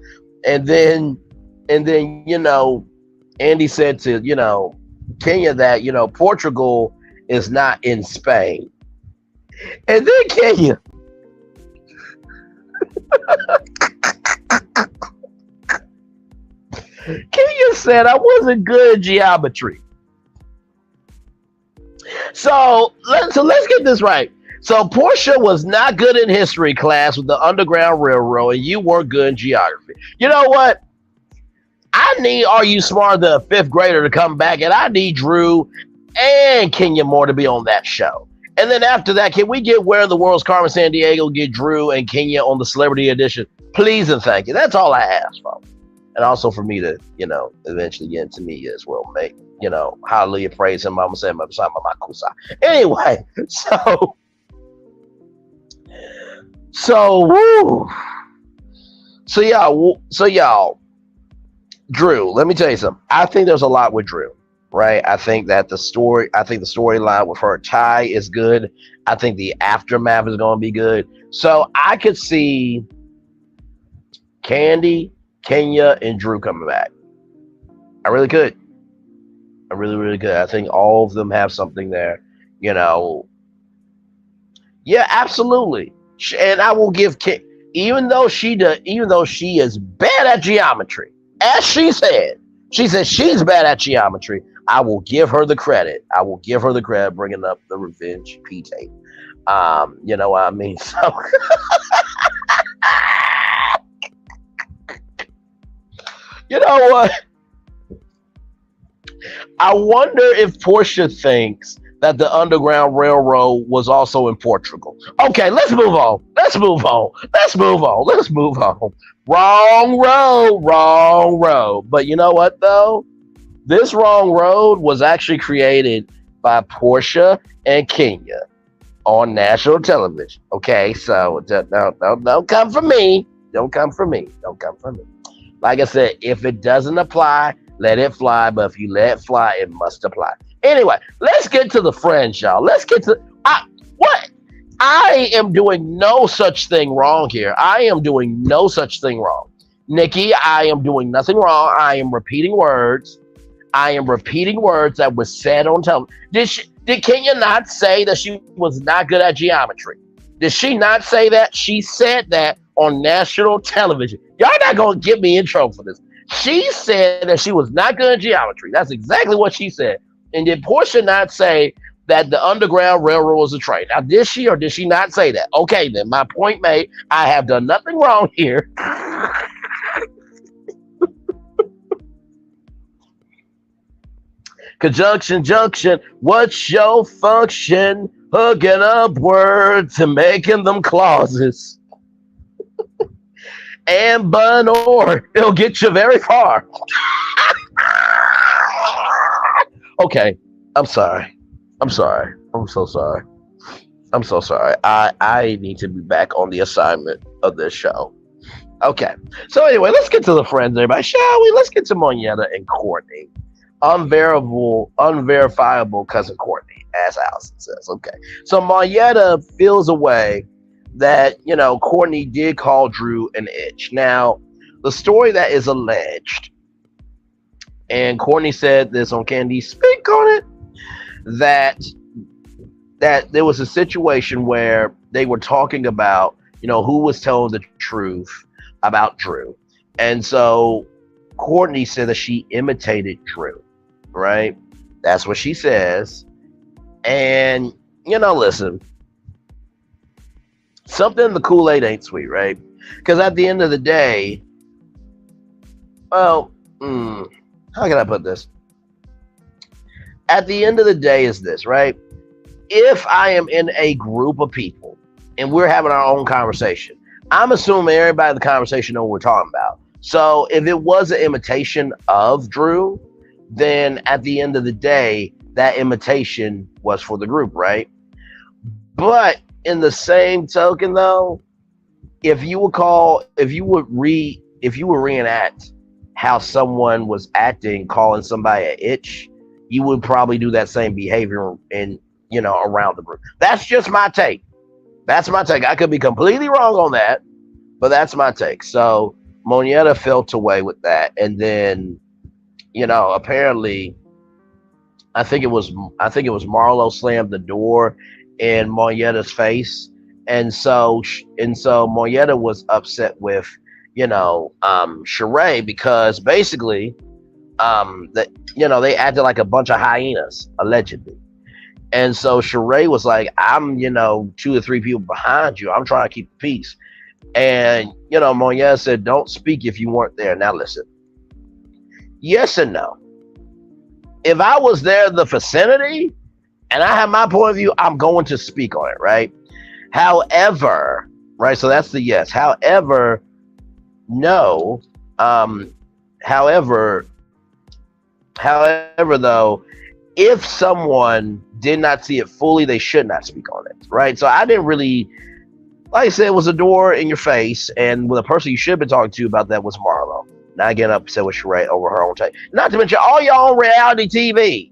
And then, Andy said to, Kenya that, Portugal is not in Spain. And then Kenya said I wasn't good at geometry. So let's get this right. So Portia was not good in history class with the Underground Railroad, and you weren't good in geography. You know what? I need Are You Smarter Than a Fifth Grader to come back, and I need Drew and Kenya Moore to be on that show. And then after that, can we get Where in the World's Carmen Sandiego, get Drew and Kenya on the Celebrity Edition? Please and thank you. That's all I ask for. And also for me to, eventually get into me as well. Make, hallelujah, praise him. Mama said, anyway, woo. So y'all, Drew, let me tell you something. I think there's a lot with Drew, right? I think the storyline with her tie is good. I think the aftermath is going to be good. So I could see Candy, Kenya, and Drew coming back. I really could. I really, really could. I think all of them have something there, Yeah, absolutely. And I will give even though she is bad at geometry, as she said she's bad at geometry. I will give her the credit. Bringing up the Revenge P tape. You know what I mean? So, you know what? I wonder if Portia thinks that the Underground Railroad was also in Portugal. Okay, let's move on. Wrong road. But you know what, though? This wrong road was actually created by Portia and Kenya on national television. Okay, so don't come for me. Don't come for me. Like I said, if it doesn't apply, let it fly. But if you let it fly, it must apply. Anyway, let's get to the Friends, y'all. Let's get to what? I am doing no such thing wrong here. Nikki, I am doing nothing wrong. I am repeating words. That was said on television. Did Kenya not say that she was not good at geometry? Did she not say that? She said that on national television. Y'all not going to get me in trouble for this. She said that she was not good at geometry. That's exactly what she said. And did Portia not say that the Underground Railroad was a train? Now, did she or did she not say that? Okay, then, my point made. I have done nothing wrong here. Conjunction, junction, what's your function? Hooking up words and making them clauses. And but or it'll get you very far. Okay, I'm sorry. I'm so sorry. I need to be back on the assignment of this show. Okay, so anyway, let's get to the Friends, everybody, shall we? Let's get to Monietta and Courtney. Unverifiable cousin Courtney, as Allison says. Okay, so Monietta feels a way that, Courtney did call Drew an itch. Now, the story that is alleged, and Courtney said this on Candy Speak on it, that there was a situation where they were talking about, who was telling the truth about Drew. And so Courtney said that she imitated Drew, right? That's what she says. And, listen, something in the Kool-Aid ain't sweet, right? Because at the end of the day, well, how can I put this? At the end of the day is this, right? If I am in a group of people and we're having our own conversation, I'm assuming everybody in the conversation knows what we're talking about. So if it was an imitation of Drew, then at the end of the day, that imitation was for the group, right? But in the same token, though, if you would reenact how someone was acting, calling somebody an itch, you would probably do that same behavior in, around the group. That's just my take. That's my take. I could be completely wrong on that, but that's my take. So Monietta felt away with that, and then apparently, I think it was Marlo slammed the door in Monietta's face, and so Monietta was upset with Sheree because basically that they acted like a bunch of hyenas allegedly. And so Sheree was like, I'm, 2 or 3 people behind you. I'm trying to keep the peace. And, Monietta said, don't speak if you weren't there. Now listen, yes and no. If I was there in the vicinity and I have my point of view, I'm going to speak on it, right? However, right, so that's the yes. However, no. However, though, if someone did not see it fully, they should not speak on it, right? So I didn't really, like I said, it was a door in your face, and the person you should have been talking to about that was Marlo. Not getting upset with Sheree over her own take. Not to mention all y'all on reality TV.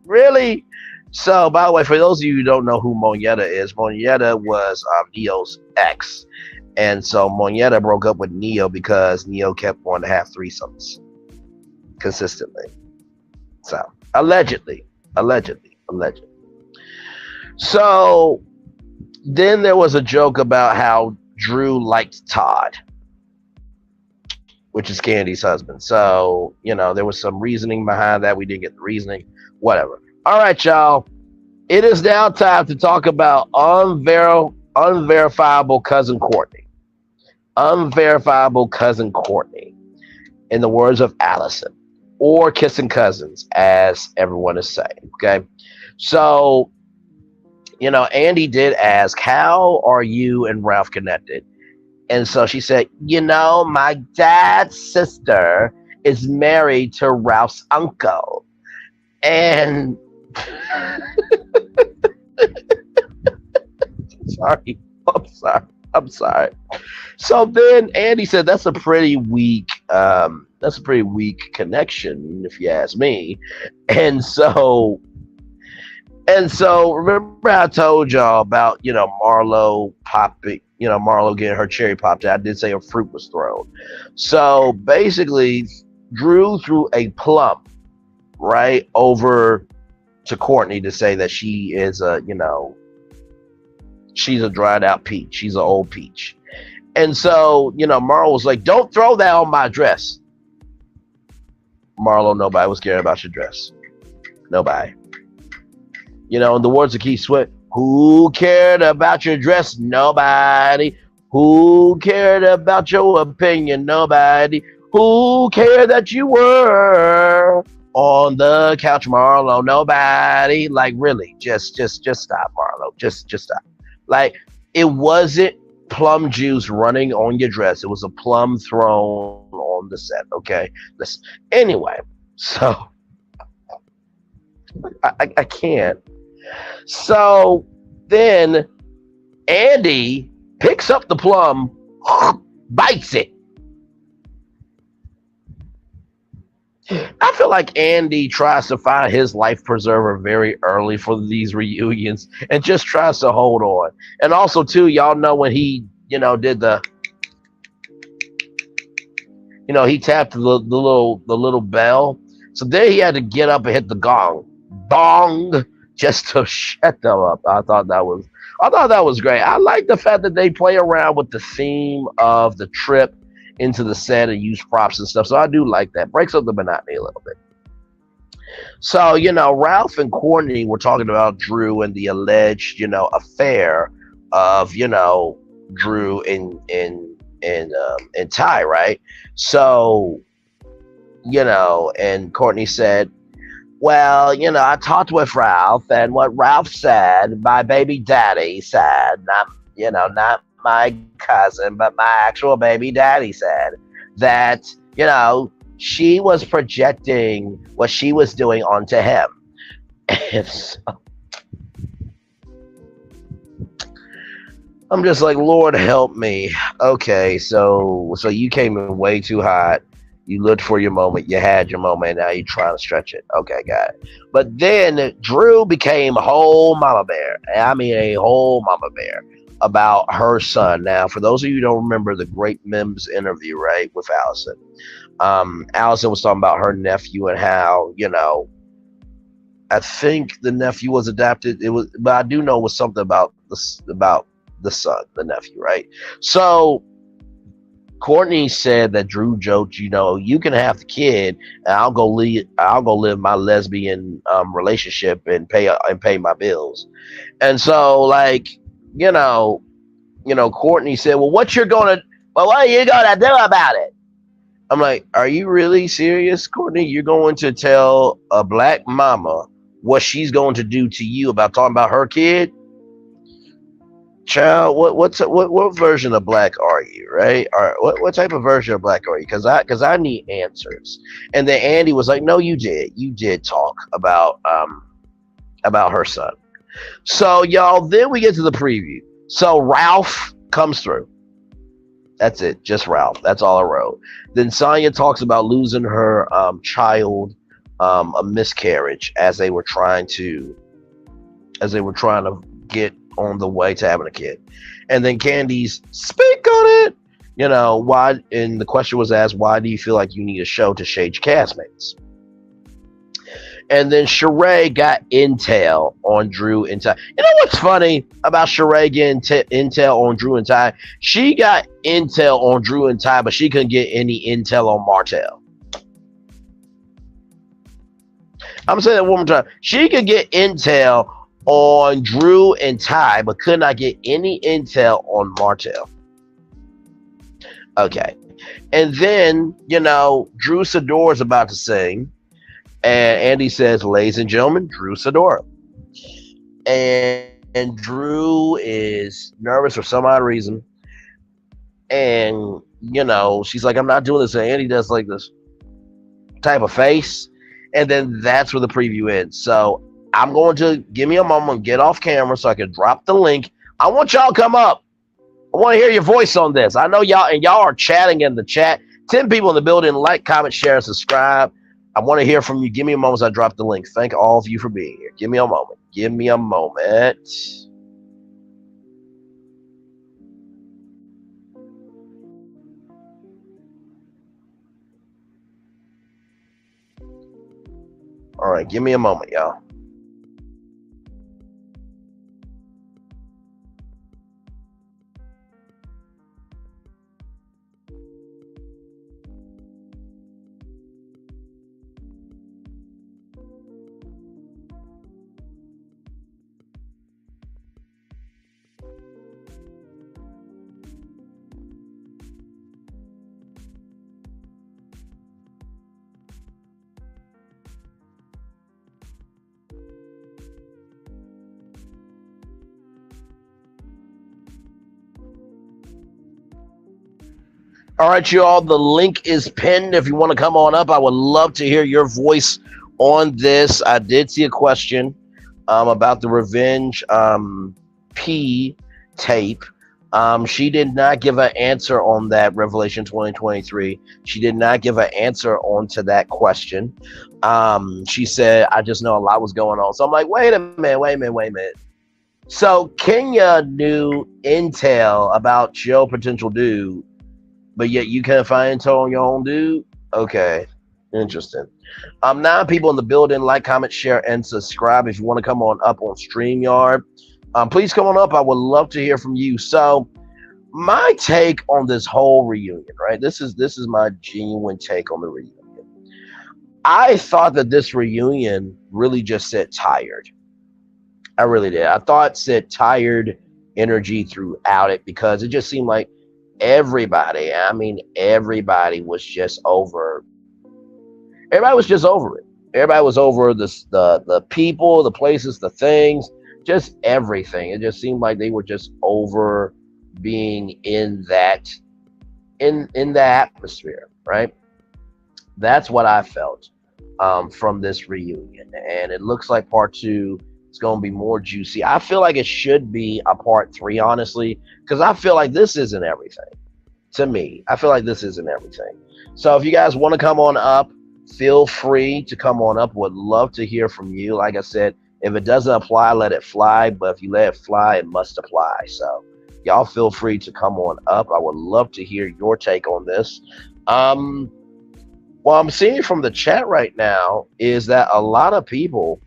Really? So, by the way, for those of you who don't know who Monietta is, Monietta was Neo's ex. And so Monietta broke up with Neo because Neo kept wanting to have threesomes consistently. So, allegedly. So, then there was a joke about how Drew liked Todd, which is Candy's husband. So, there was some reasoning behind that. We didn't get the reasoning. Whatever. All right, y'all. It is now time to talk about unverifiable cousin Courtney. Unverifiable cousin Courtney, in the words of Allison, or kissing cousins, as everyone is saying. Okay. So, Andy did ask, how are you and Ralph connected? And so she said, my dad's sister is married to Ralph's uncle. And I'm sorry. So then Andy said that's a pretty weak connection, if you ask me. And so remember I told y'all about, Marlo popping, Marlo getting her cherry popped. I did say a fruit was thrown. So basically Drew threw a plum right over to Courtney to say that she is she's a dried out peach. She's an old peach. And so, Marlo was like, don't throw that on my dress. Marlo, nobody was caring about your dress. Nobody. In the words of Keith Sweat, who cared about your dress? Nobody. Who cared about your opinion? Nobody. Who cared that you were on the couch, Marlo? Nobody. Like, really, just stop, Marlo. Just stop. Like, it wasn't plum juice running on your dress. It was a plum thrown on the set. Okay. Listen. Anyway, so I can't. So then Andy picks up the plum, bites it. I feel like Andy tries to find his life preserver very early for these reunions and just tries to hold on. And also, too, y'all know when he, did the, he tapped the little bell. So then he had to get up and hit the gong, bong, just to shut them up. I thought that was great. I like the fact that they play around with the theme of the trip into the set and use props and stuff. So I do like that. Breaks up the monotony a little bit. So, Ralph and Courtney were talking about Drew and the alleged, affair of, Drew and Ty, right? So, and Courtney said, well, I talked with Ralph, and what Ralph said, my baby daddy said, not my cousin, but my actual baby daddy said that, she was projecting what she was doing onto him. And so, I'm just like, Lord help me. Okay, so you came in way too hot. You looked for your moment. You had your moment. And now you're trying to stretch it. Okay, got it. But then Drew became a whole mama bear. I mean, a whole mama bear about her son. Now, for those of you who don't remember the Great Mims interview, right, with Allison, Allison was talking about her nephew and how, I think the nephew was adopted. It was, but I do know it was something about the son, the nephew, right? So Courtney said that Drew joked, you can have the kid, and I'll go live my lesbian relationship and pay my bills. And so, like, you know, Courtney said, "Well, what are you gonna do about it?" I'm like, "Are you really serious, Courtney? You're going to tell a black mama what she's going to do to you about talking about her kid?" Child, what version of black are you, right? Or what type of version of black are you? Because I need answers. And then Andy was like, "No, you did talk about her son." So y'all, then we get to the preview. So Ralph comes through. That's it, just Ralph. That's all I wrote. Then Sonya talks about losing her child, a miscarriage, as they were trying to get on the way to having a kid. And then Candy's speak on it. Why? And the question was asked, why do you feel like you need a show to shade your castmates? And then Sheree got intel on Drew and Ty. You know what's funny about Sheree getting intel on Drew and Ty? She got intel on Drew and Ty, but she couldn't get any intel on Martell. I'm saying that one more time. She could get intel on Drew and Ty, but could not get any intel on Martell. Okay. And then, Drew Sidor is about to sing. And Andy says, "Ladies and gentlemen, Drew Sidor." And Drew is nervous for some odd reason. And, she's like, "I'm not doing this." And Andy does like this type of face. And then that's where the preview ends. So I'm going to give me a moment, get off camera so I can drop the link. I want y'all to come up. I want to hear your voice on this. I know y'all are chatting in the chat. 10 people in the building. Like, comment, share, and subscribe. I want to hear from you. Give me a moment as I drop the link. Thank all of you for being here. Give me a moment. Give me a moment. All right, give me a moment, y'all. All right, y'all. The link is pinned. If you want to come on up, I would love to hear your voice on this. I did see a question about the Revenge P tape. She did not give an answer on that, Revelation 2023. She did not give an answer on to that question. She said, "I just know a lot was going on." So I'm like, wait a minute. So Kenya knew intel about your potential dude, but yet you can't find intel on your own dude? Okay, interesting. 9 people in the building. Like, comment, share, and subscribe. If you want to come on up on StreamYard, please come on up. I would love to hear from you. So my take on this whole reunion, right? This is my genuine take on the reunion. I thought that this reunion really just said tired. I really did. I thought it said tired energy throughout it, because it just seemed like everybody was just over. Everybody was just over it. Everybody was over the people, the places, the things, just everything. It just seemed like they were just over being in the atmosphere, right? That's what I felt from this reunion, and it looks like part 2 is going to be more juicy. I feel like it should be a part 3, honestly, because I feel like this isn't everything. To me, I feel like this isn't everything. So if you guys want to come on up, feel free to come on up. Would love to hear from you. Like I said, if it doesn't apply, let it fly. But if you let it fly, it must apply. So y'all feel free to come on up. I would love to hear your take on this. Um, what I'm seeing from the chat right now is that a lot of people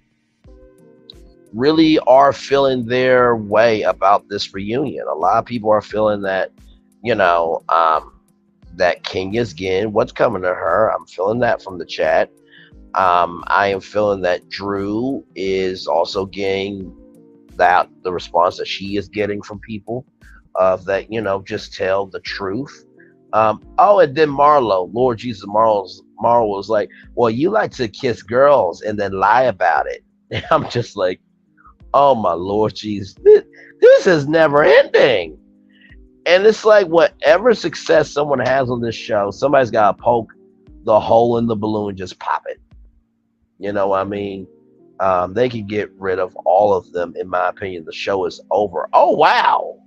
really are feeling their way about this reunion. A lot of people are feeling that, you know, that King is getting what's coming to her. I'm feeling that from the chat. I am feeling that Drew is also getting that the response that she is getting from people of that, just tell the truth. Oh, and then Marlo, Lord Jesus, Marlo was like, well, you like to kiss girls and then lie about it. And I'm just like, oh my Lord Jesus, this is never ending. And it's like whatever success someone has on this show, somebody's got to poke the hole in the balloon and just pop it. You know what I mean? They can get rid of all of them. In my opinion, the show is over. Oh, wow.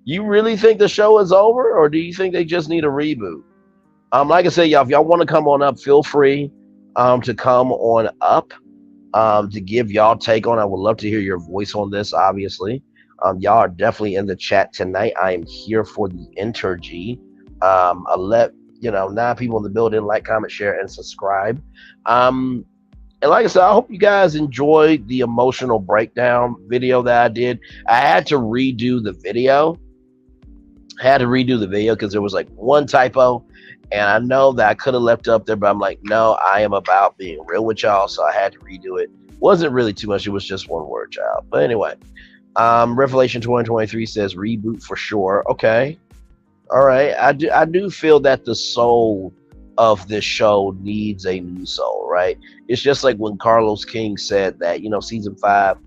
You really think the show is over? Or do you think they just need a reboot? Like I said, y'all, if y'all want to come on up, feel free to come on up to give y'all take on. I would love to hear your voice on this, obviously. Y'all are definitely in the chat tonight. I am here for the energy. I'll let 9 people in the building like, comment, share, and subscribe. And like I said, I hope you guys enjoyed the emotional breakdown video that I did. I had to redo the video. Because there was like one typo, and I know that I could have left it up there, but I'm like, no, I am about being real with y'all, so I had to redo it. Wasn't really too much. It was just one word, child. But anyway, Revelation 2023 says reboot for sure. Okay. All right. I do feel that the soul of this show needs a new soul, right? It's just like when Carlos King said that, season 5,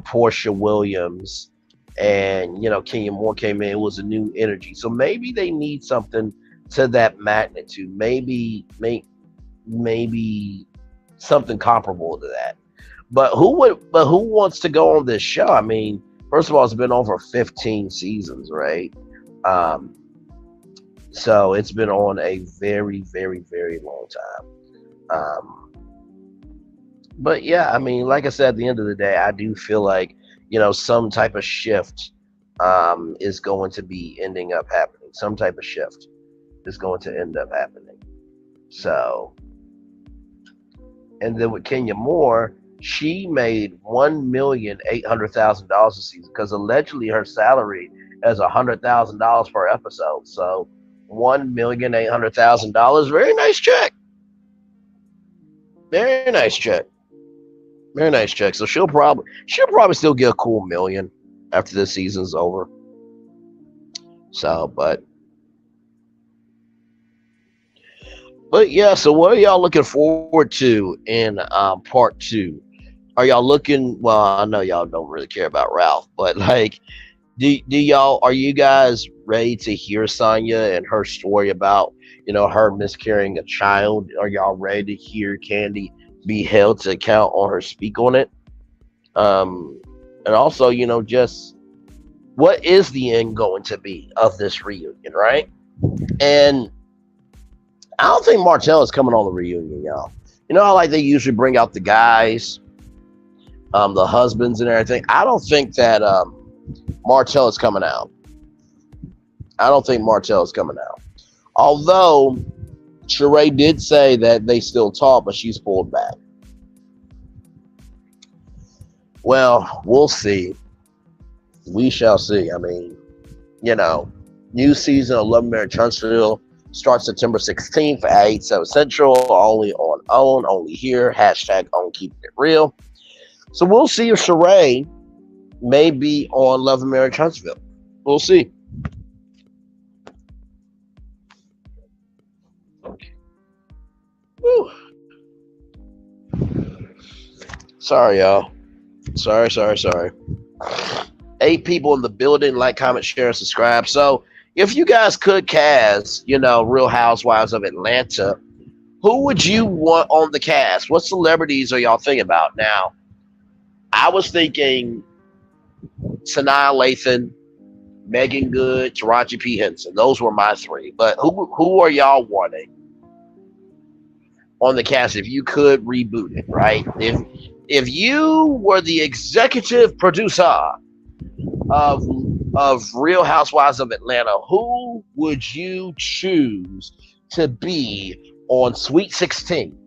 Portia Williams and, Kenya Moore came in, it was a new energy. So maybe they need something to that magnitude. Maybe something comparable to that. But who wants to go on this show? I mean, first of all, it's been over 15 seasons, right? So it's been on a very, very, very long time. But yeah, I mean, like I said, at the end of the day, I do feel like, some type of shift is going to be ending up happening. Some type of shift is going to end up happening. So, and then with Kenya Moore, she made $1,800,000 a season because allegedly her salary is $100,000 per episode. So $1,800,000, very nice check. Very nice check. Very nice check. So she'll probably still get a cool $1 million after this season's over. So, but yeah. So what are y'all looking forward to in part 2? Are y'all looking? Well, I know y'all don't really care about Ralph, but like, are you guys ready to hear Sonya and her story about her miscarrying a child? Are y'all ready to hear Candy be held to account on her speak on it? And also, just what is the end going to be of this reunion, right? And I don't think Martell is coming on the reunion, y'all. How like they usually bring out the guys, the husbands and everything. I don't think that Martell is coming out. I don't think Martell is coming out. Although Sheree did say that they still talk, but she's pulled back. Well, we'll see. We shall see. I mean, new season of Love, Marriage, Huntsville starts September 16th at 8/7 Central. Only on OWN, only here. Hashtag OWN keeping it real. So we'll see if Sheree may be on Love and Marriage Huntsville. We'll see. Whew. Sorry, y'all. Sorry. 8 people in the building. Like, comment, share, and subscribe. So if you guys could cast, Real Housewives of Atlanta, who would you want on the cast? What celebrities are y'all thinking about? Now, I was thinking Sanaa Lathan, Megan Good, Taraji P. Henson. Those were my three. But who are y'all wanting on the cast if you could reboot it, right? If you were the executive producer of Real Housewives of Atlanta, who would you choose to be on Sweet 16?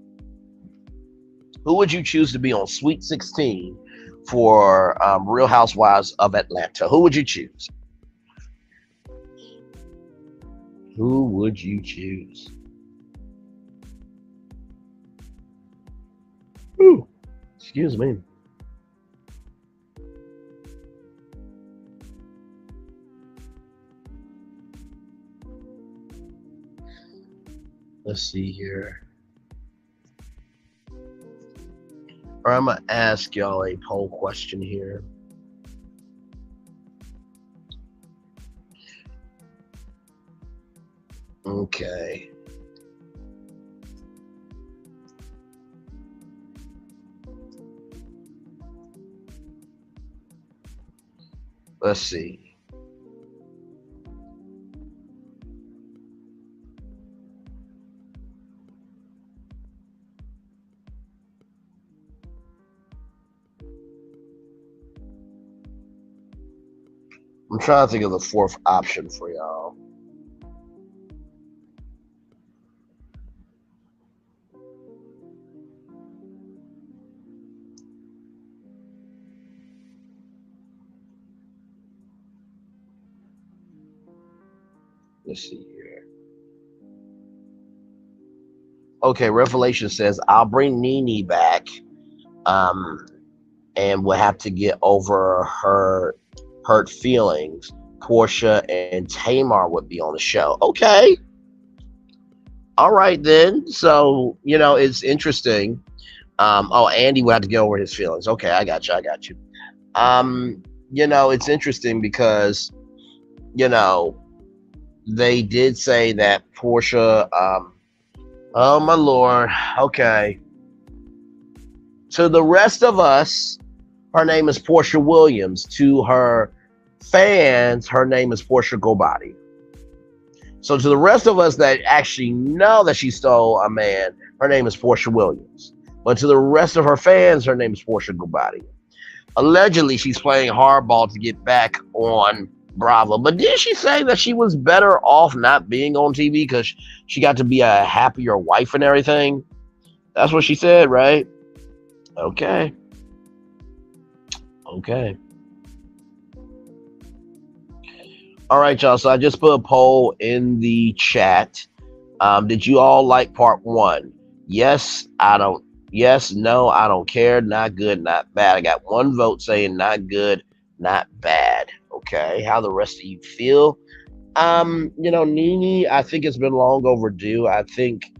Who would you choose to be on Sweet 16 for Real Housewives of Atlanta? Who would you choose? Who would you choose? Ooh, excuse me. Let's see here. Or I'm going to ask y'all a poll question here. Okay. Let's see. I'm trying to think of the fourth option for y'all. Let's see here. Okay, Revelation says I'll bring Nene back, and we'll have to get over her hurt feelings. Portia and Tamar would be on the show. Okay, all right then. So it's interesting. Oh, Andy would have to get over his feelings. Okay, I got you. I got you. It's interesting because you know they did say that Portia. Oh my lord. Okay. To the rest of us, her name is Portia Williams. To her fans, her name is Portia Gobati. So to the rest of us that actually know that she stole a man, her name is Portia Williams. But to the rest of her fans, her name is Portia Gobati. Allegedly, she's playing hardball to get back on Bravo. But did she say that she was better off not being on TV because she got to be a happier wife and everything? That's what she said, right? Okay. Okay. All right, y'all. So I just put a poll in the chat. Did you all like part one? Yes, I don't. Yes, no, I don't care. Not good, not bad. I got one vote saying not good, not bad. Okay. How the rest of you feel? Nene, I think it's been long overdue. I think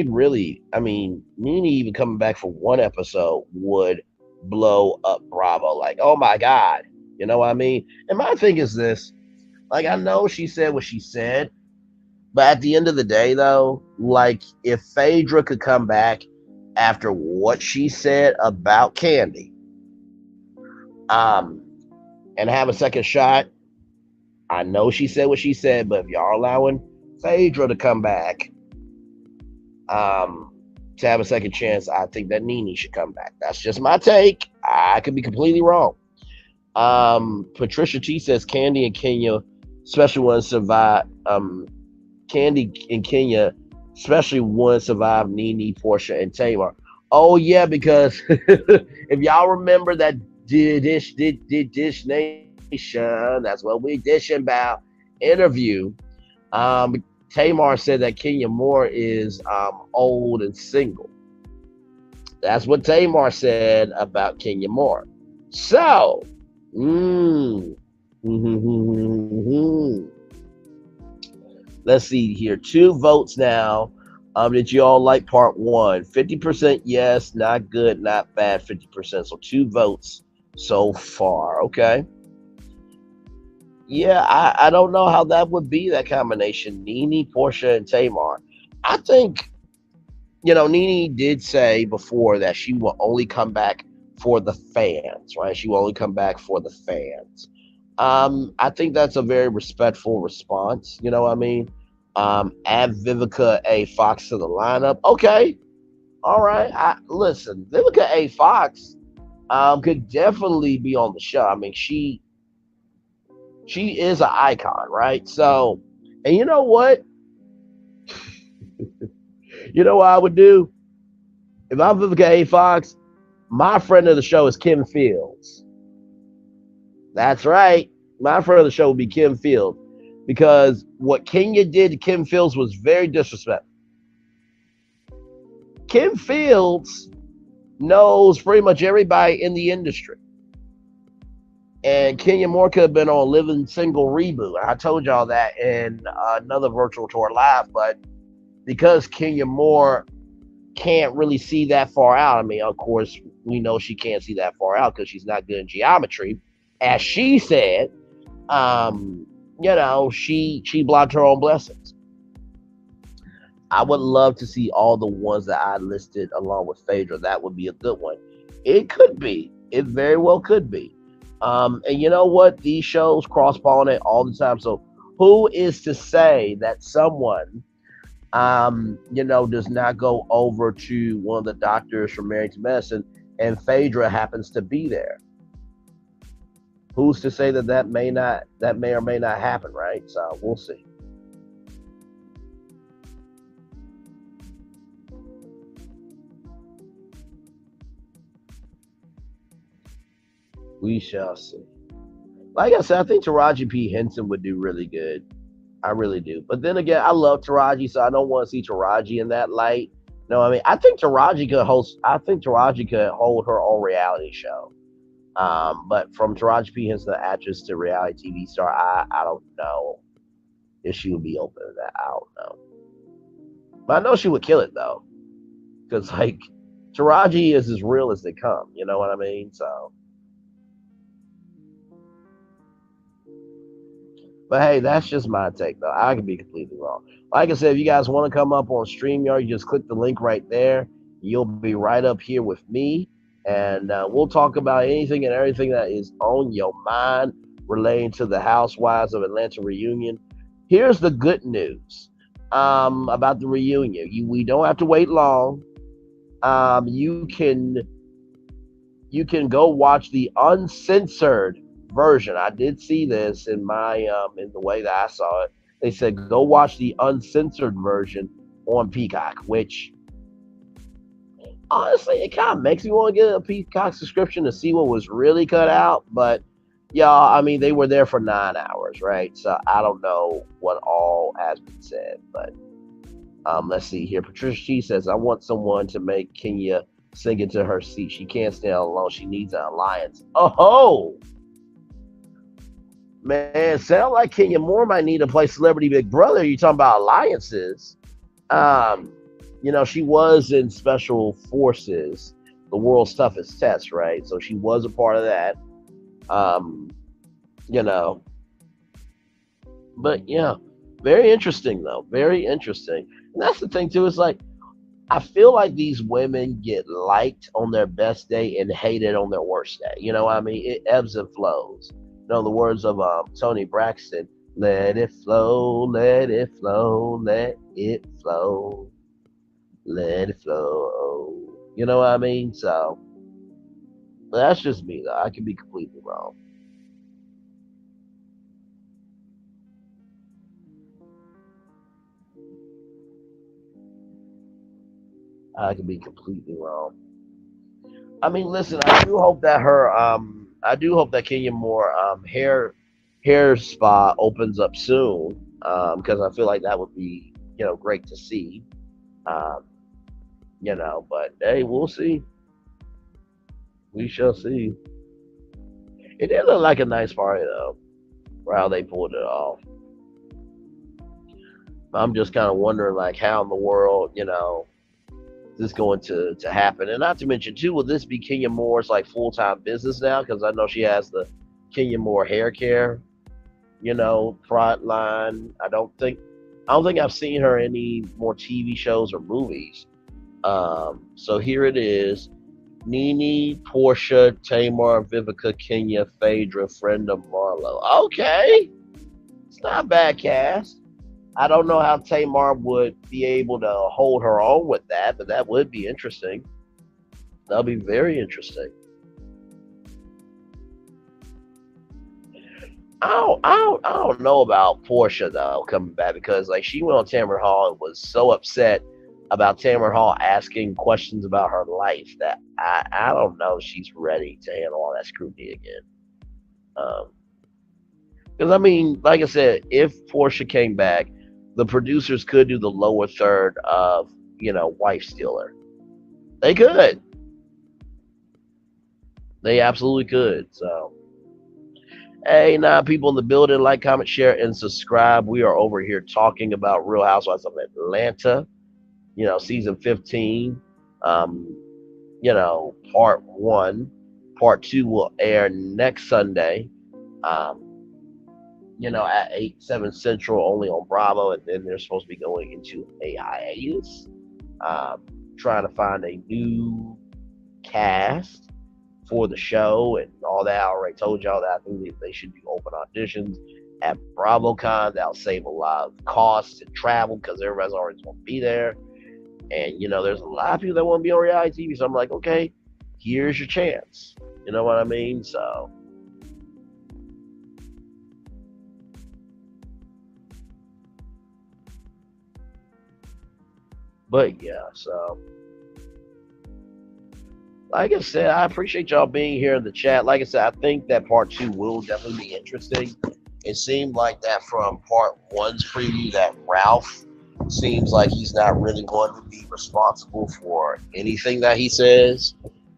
really, Nene even coming back for one episode would blow up Bravo. Like, oh my God. You know what I mean? And my thing is this, like, I know she said what she said, but at the end of the day, though, like, if Phaedra could come back after what she said about Candy, and have a second shot, I know she said what she said, but if y'all allowing Phaedra to come back, to have a second chance, I think that Nene should come back. That's just my take. I could be completely wrong. Patricia T says Candy and Kenya, especially one survive. Candy and Kenya, especially one survive Nene, Portia, and Tamar. Oh yeah, because if y'all remember that Dish Nation, that's what we dishing about interview. Tamar said that Kenya Moore is old and single. That's what Tamar said about Kenya Moore. So, let's see here. 2 votes now. Did you all like part one? 50% yes, not good, not bad, 50%. So 2 votes so far. Okay. Yeah, I don't know how that would be, that combination. Nene, Portia, and Tamar. I think, Nene did say before that she will only come back for the fans, right? She will only come back for the fans. I think that's a very respectful response. You know what I mean? Add Vivica A. Fox to the lineup. Okay, all right. Listen, Vivica A. Fox could definitely be on the show. I mean, she is an icon, right? So, and you know what? You know what I would do if I'm Vivica A. Fox? My friend of the show is Kim Fields. That's right. My friend of the show would be Kim Fields because what Kenya did to Kim Fields was very disrespectful. Kim Fields knows pretty much everybody in the industry. And Kenya Moore could have been on Living Single Reboot. I told y'all that in another virtual tour live, but because Kenya Moore can't really see that far out. I mean, of course, we know she can't see that far out because she's not good in geometry. As she said, she blocked her own blessings. I would love to see all the ones that I listed along with Phaedra. That would be a good one. It could be. It very well could be. And you know what? These shows cross pollinate all the time. So who is to say that someone, does not go over to one of the doctors from Married to Medicine and Phaedra happens to be there? Who's to say that may or may not happen, right? So we'll see. We shall see. Like I said, I think Taraji P. Henson would do really good. I really do. But then again, I love Taraji, so I don't want to see Taraji in that light. No, I mean, I think Taraji could host. I think Taraji could hold her own reality show. But from Taraji P. Henson, the actress to reality TV star, I don't know if she would be open to that. I don't know. But I know she would kill it though, because like Taraji is as real as they come. You know what I mean? So, but hey, that's just my take though. I could be completely wrong. Like I said, if you guys want to come up on StreamYard, you just click the link right there. You'll be right up here with me, and we'll talk about anything and everything that is on your mind relating to the Housewives of Atlanta reunion. Here's the good news about the reunion. We don't have to wait long. Um, you can you can go watch the uncensored version. I did see this in my in the way that I saw it. They said go watch the uncensored version on Peacock, which honestly it kind of makes me want to get a Peacock subscription to see what was really cut out. But y'all, I mean, they were there for 9 hours, right? So I don't know what all has been said, but let's see here. Patricia G says, I want someone to make Kenya sink into her seat. She can't stand alone. She needs an alliance. Oh, man, sound like Kenya Moore might need to play Celebrity Big Brother. You talking about alliances? Um, she was in Special Forces, the world's toughest test, right? So she was a part of that. Um, you know, but yeah, very interesting though. Very interesting. And that's the thing too. Is like I feel like these women get liked on their best day and hated on their worst day. You know what I mean? It ebbs and flows. The words of Tony Braxton, let it flow, let it flow, let it flow, let it flow. You know what I mean? So that's just me though. I could be completely wrong. I could be completely wrong. I mean, listen, I do hope that Kenya Moore hair spa opens up soon. Because I feel like that would be, great to see. Um, but hey, we'll see. We shall see. It did look like a nice party though, for how they pulled it off. I'm just kind of wondering like how in the world, is this going to happen? And not to mention too, will this be Kenya Moore's like full time business now? Because I know she has the Kenya Moore hair care, product line. I don't think I've seen her in any more TV shows or movies. So here it is. Nene, Portia, Tamar, Vivica, Kenya, Phaedra, Frenda, Marlo. Okay, it's not a bad cast. I don't know how Tamar would be able to hold her own with that, but that would be interesting. That'll be very interesting. I don't know about Portia though coming back because like she went on Tamron Hall and was so upset about Tamron Hall asking questions about her life that I don't know if she's ready to handle all that scrutiny again. Because I mean, like I said, if Portia came back, the producers could do the lower third of Wife Stealer. They could. They absolutely could. So hey, now people in the building, like, comment, share, and subscribe. We are over here talking about Real Housewives of Atlanta, season 15, part one. Part two will air next Sunday, at 8, 7 Central, only on Bravo, and then they're supposed to be going into a hiatus, trying to find a new cast for the show and all that. I already told y'all that I think they should do open auditions at BravoCon. That'll save a lot of costs and travel because everybody's always going to be there. And there's a lot of people that want to be on reality TV. So I'm like, okay, here's your chance. You know what I mean? So. But yeah, so like I said, I appreciate y'all being here in the chat. Like I said, I think that part two will definitely be interesting. It seemed like that from part one's preview that Ralph seems like he's not really going to be responsible for anything that he says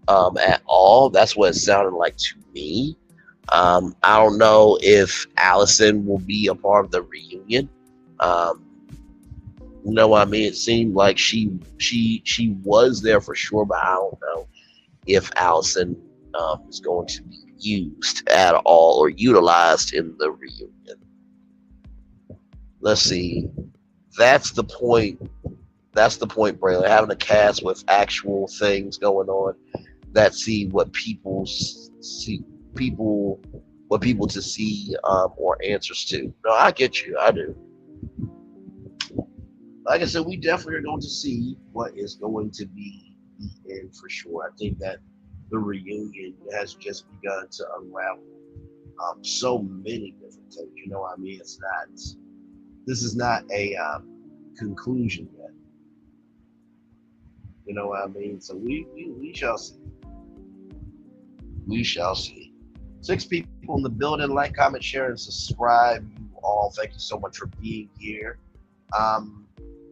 at all. That's what it sounded like to me. I don't know if Allison will be a part of the reunion. You know what I mean? It seemed like she was there for sure, but I don't know if Allison is going to be used at all or utilized in the reunion. Let's see. That's the point. That's the point, Braylon. Having a cast with actual things going on that see what people to see or answers to. No, I get you. I do. Like I said, we definitely are going to see what is going to be the end for sure. I think that the reunion has just begun to unravel so many different things. You know what I mean? This is not a conclusion yet. You know what I mean? So we shall see. We shall see. 6 people in the building. Like, comment, share, and subscribe. You all, thank you so much for being here.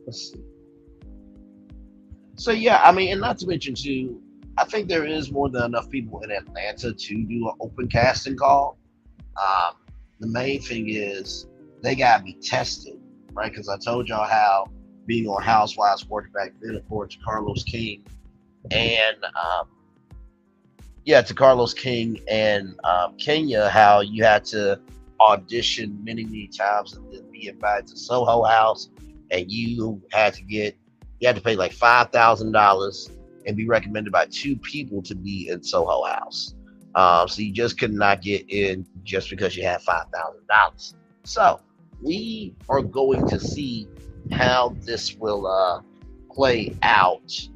Let's see. So yeah, I mean, and not to mention too, I think there is more than enough people in Atlanta to do an open casting call. The main thing is they gotta be tested, right? Because I told y'all how being on Housewives worked back then, of course, Carlos King and to Carlos King and Kenya, how you had to audition many times and then be invited to Soho House, and you had to pay like $5,000 and be recommended by 2 people to be in Soho House. So you just could not get in just because you had $5,000. So we are going to see how this will play out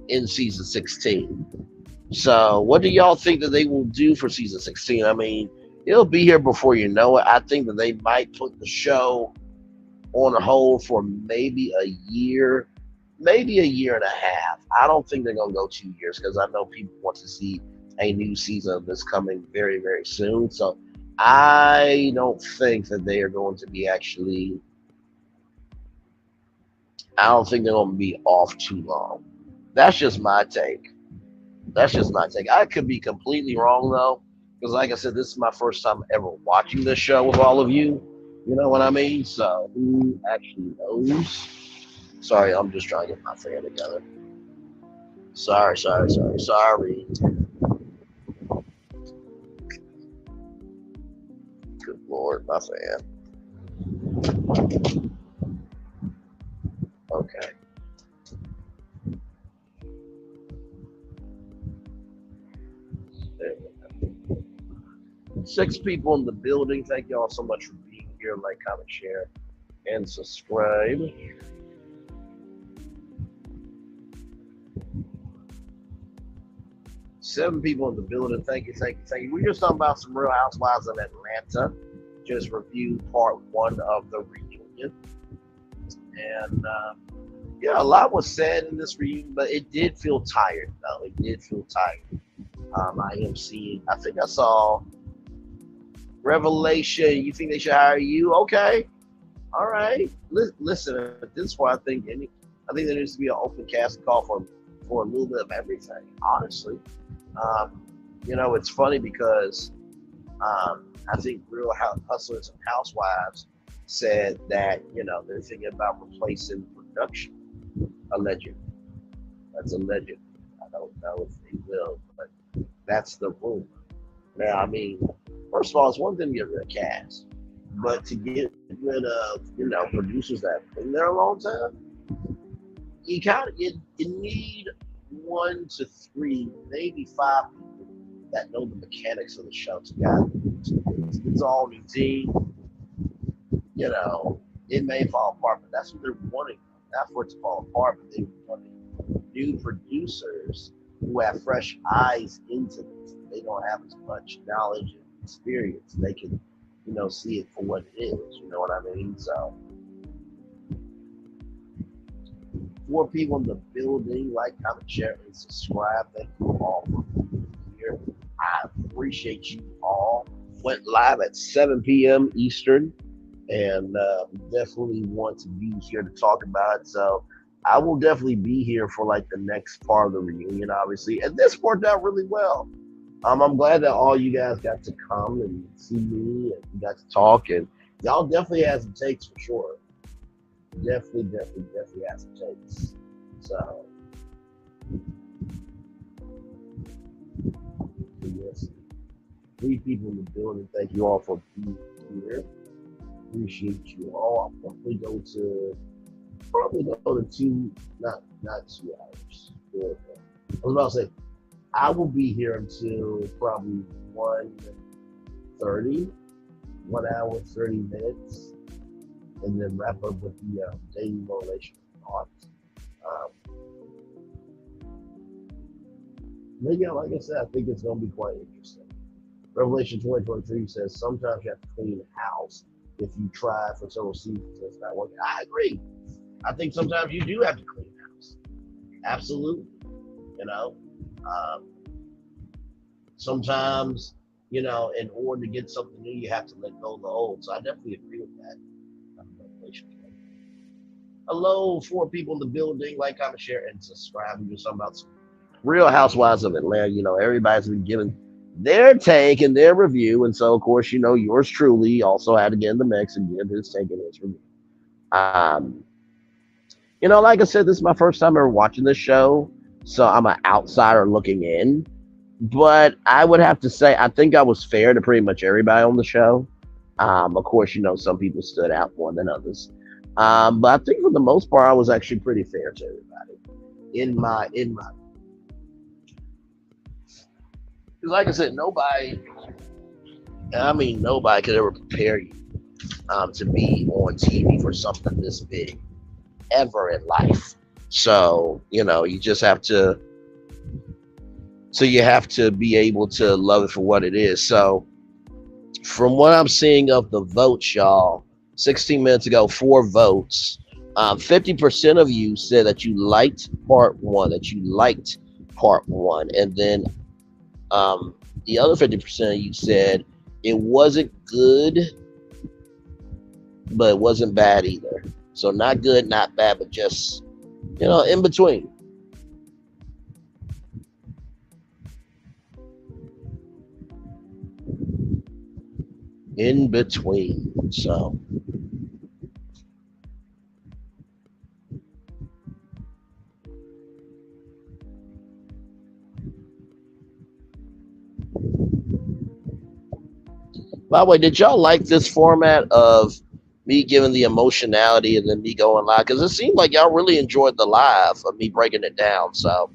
in season 16. So what do y'all think that they will do for season 16? I mean, it'll be here before you know it. I think that they might put the show on hold for maybe a year and a half. I don't think they're going to go 2 years because I know people want to see a new season of this coming very, very soon. So I don't think that they are going to be I don't think they're going to be off too long. That's just my take. I could be completely wrong though, because like I said, this is my first time ever watching this show with all of you. You know what I mean? So who actually knows? Sorry, I'm just trying to get my fan together. Sorry. Good Lord, my fan. Okay. 6 people in the building. Thank y'all so much for being here. Like, comment, share, and subscribe. 7 people in the building. Thank you, thank you, thank you. We're just talking about some Real Housewives of Atlanta. Just reviewed part 1 of the reunion. And yeah, a lot was said in this reunion, but it did feel tired, though. It did feel tired. I think I saw Revelation. You think they should hire you? Okay. All right. Listen, at this point, I think there needs to be an open casting call for a little bit of everything, honestly. It's funny because I think Real Hustlers and Housewives said that, they're thinking about replacing production, allegedly. That's alleged. I don't know if they will, but that's the rumor. Now, I mean, first of all, it's one thing to get rid of cast, but to get rid of, producers that have been there a long time, you need 1 to 3, maybe 5 people that know the mechanics of the show together. It's all new team. It may fall apart, but that's what they're wanting. Not for it to fall apart, but they wanting new producers who have fresh eyes into this. They don't have as much knowledge and experience. They can, see it for what it is. You know what I mean? So, 4 people in the building. Like, comment, share, and subscribe. Thank you all for being here. I appreciate you all. Went live at 7 p.m. Eastern, and definitely want to be here to talk about it. So I will definitely be here for like the next part of the reunion, obviously. And this worked out really well. I'm glad that all you guys got to come and see me and we got to talk. And y'all definitely had some takes for sure. Definitely had some takes. So, yes. 3 people in the building. Thank you all for being here. Appreciate you all. I'll probably go to 2, not 2 hours. I was about to say, I will be here until probably 1:30, 1 hour, 30 minutes, and then wrap up with the dating relation art. But yeah, like I said, I think it's going to be quite interesting. Revelation 2023 says sometimes you have to clean the house if you try for several seasons and it's not working. I agree. I think sometimes you do have to clean the house. Absolutely. Sometimes, in order to get something new, you have to let go of the old. So I definitely agree with that. Hello, 4 people in the building. Like, comment, share, and subscribe. We're just talking about some Real Housewives of Atlanta. Everybody's been giving their take and their review. And so, of course, yours truly also had to get in the mix and give his take and his review. Like I said, this is my first time ever watching this show. So I'm an outsider looking in. But I would have to say, I think I was fair to pretty much everybody on the show. Of course, some people stood out more than others. But I think for the most part, I was actually pretty fair to everybody. Because like I said, nobody could ever prepare you to be on TV for something this big ever in life. So, you just have to. So you have to be able to love it for what it is. So from what I'm seeing of the votes, y'all, 16 minutes ago, 4 votes. 50% of you said that you liked part 1, And then the other 50% of you said it wasn't good, but it wasn't bad either. So not good, not bad, but just, in between. In between. So by the way, did y'all like this format of me giving the emotionality and then me going live? Because it seemed like y'all really enjoyed the live of me breaking it down. So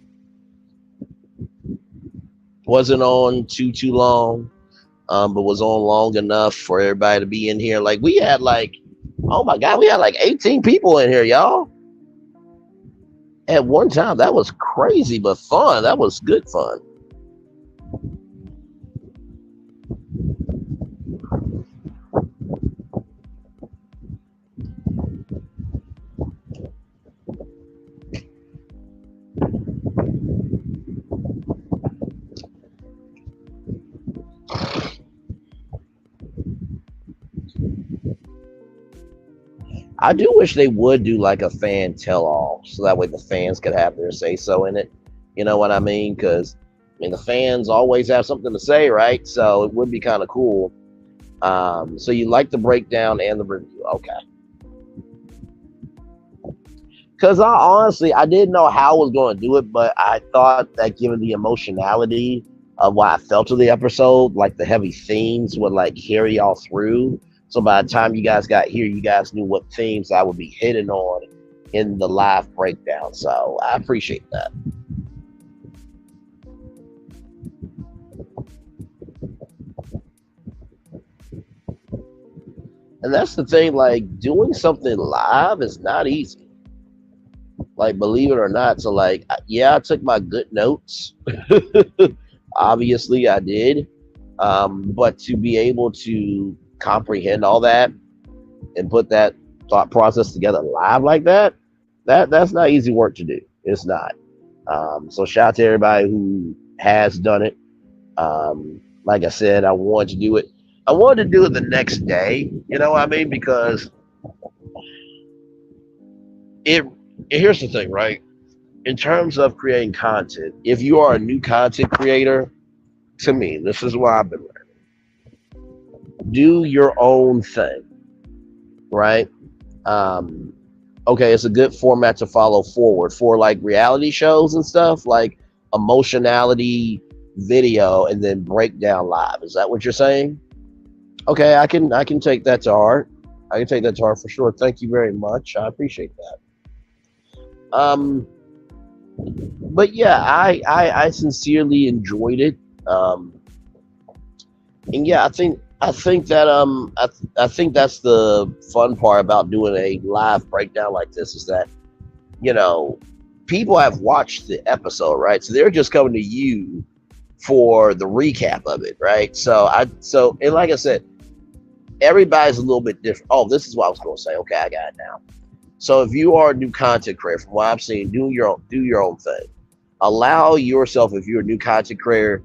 wasn't on too long. but was on long enough for everybody to be in here. Like we had like, oh my god, we had like 18 people in here, y'all. At one time, that was crazy but fun. That was good fun. I do wish they would do like a fan tell all, so that way the fans could have their say so in it. You know what I mean? Because I mean the fans always have something to say, right? So it would be kind of cool. So you like the breakdown and the review, okay? Because I didn't know how I was going to do it, but I thought that given the emotionality of what I felt of the episode, like the heavy themes would like carry y'all through. So by the time you guys got here, you guys knew what themes I would be hitting on in the live breakdown. So I appreciate that. And that's the thing, like doing something live is not easy. Like believe it or not. So like yeah, I took my good notes. Obviously I did. But to be able to comprehend all that and put that thought process together live like that, that's not easy work to do. It's not. So shout out to everybody who has done it. Like I said, I wanted to do it. I wanted to do it the next day. You know what I mean? Because it. Here's the thing, right? In terms of creating content, if you are a new content creator, to me, this is what I've been learning. Do your own thing, right? Um, okay, it's a good format to follow forward for like reality shows and stuff, like emotionality video and then breakdown live. Is that what you're saying? Okay, I can take that to heart. I can take that to heart for sure. Thank you very much. I appreciate that. Um, but yeah, I sincerely enjoyed it. Um, and yeah, I think that I think that's the fun part about doing a live breakdown like this is that you know people have watched the episode, right? So they're just coming to you for the recap of it, right? So and like I said, everybody's a little bit different. Oh, this is what I was going to say. Okay, I got it now. So if you are a new content creator, from what I've seen, do your own thing. Allow yourself, if you're a new content creator,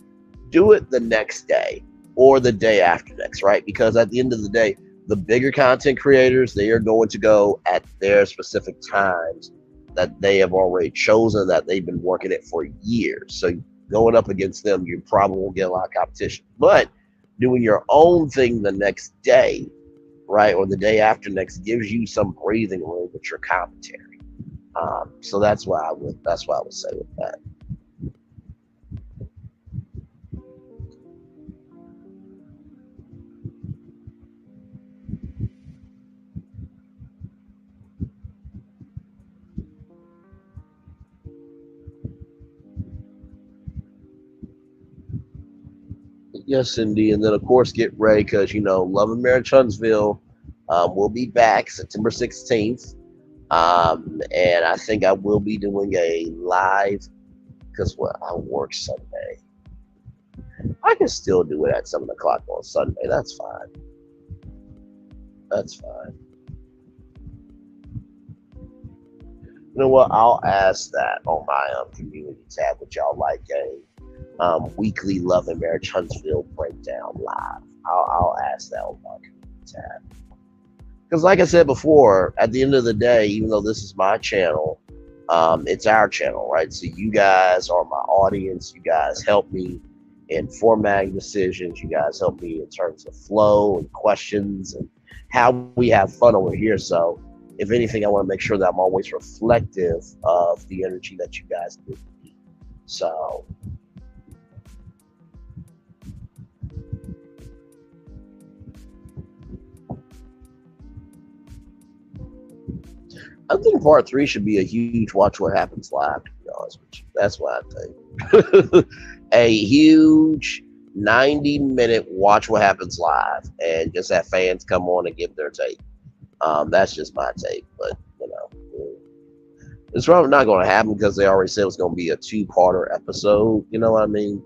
do it the next day or the day after next, right? Because at the end of the day, the bigger content creators, they are going to go at their specific times that they have already chosen, that they've been working it for years. So going up against them, you probably won't get a lot of competition. But doing your own thing the next day, right, or the day after next, gives you some breathing room with your commentary. So that's what I would say with that. Yes, Cindy, and then of course get ready because Love and Marriage Huntsville will be back September 16th, and I think I will be doing a live because I work Sunday. I can still do it at 7 o'clock on Sunday. That's fine. That's fine. You know what? I'll ask that on my community tab, which y'all like a weekly Love and Marriage Huntsville breakdown live. I'll ask that on my community tab. Because, like I said before, at the end of the day, even though this is my channel, it's our channel, right? So you guys are my audience. You guys help me in formatting decisions. You guys help me in terms of flow and questions and how we have fun over here. So, if anything, I want to make sure that I'm always reflective of the energy that you guys give me. So, I think part three should be a huge watch what happens live, to be honest with you. That's what I think. A huge 90-minute watch what happens live and just have fans come on and give their take. That's just my take, but it's probably not going to happen because they already said it was going to be a two-parter episode. You know what I mean?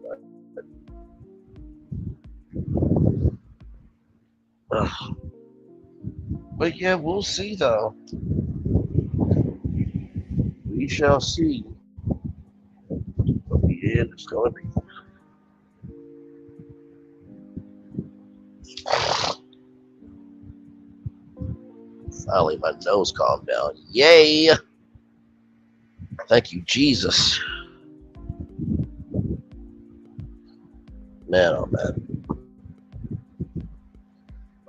But yeah, we'll see though. We shall see. But yeah, it's going to be. Finally, my nose calmed down. Yay! Thank you, Jesus. Man, oh man.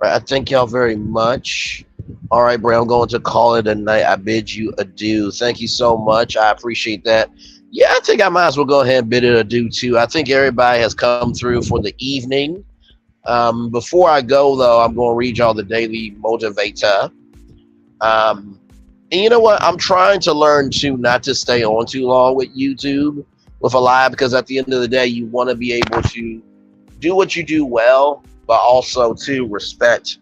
Right, I thank y'all very much. All right, Bray, I'm going to call it a night. I bid you adieu. Thank you so much. I appreciate that. Yeah, I think I might as well go ahead and bid it adieu too. I think everybody has come through for the evening. Before I go, though, I'm going to read y'all the Daily Motivator. And you know what? I'm trying to learn to not to stay on too long with YouTube with a live, because at the end of the day, you want to be able to do what you do well, but also to respect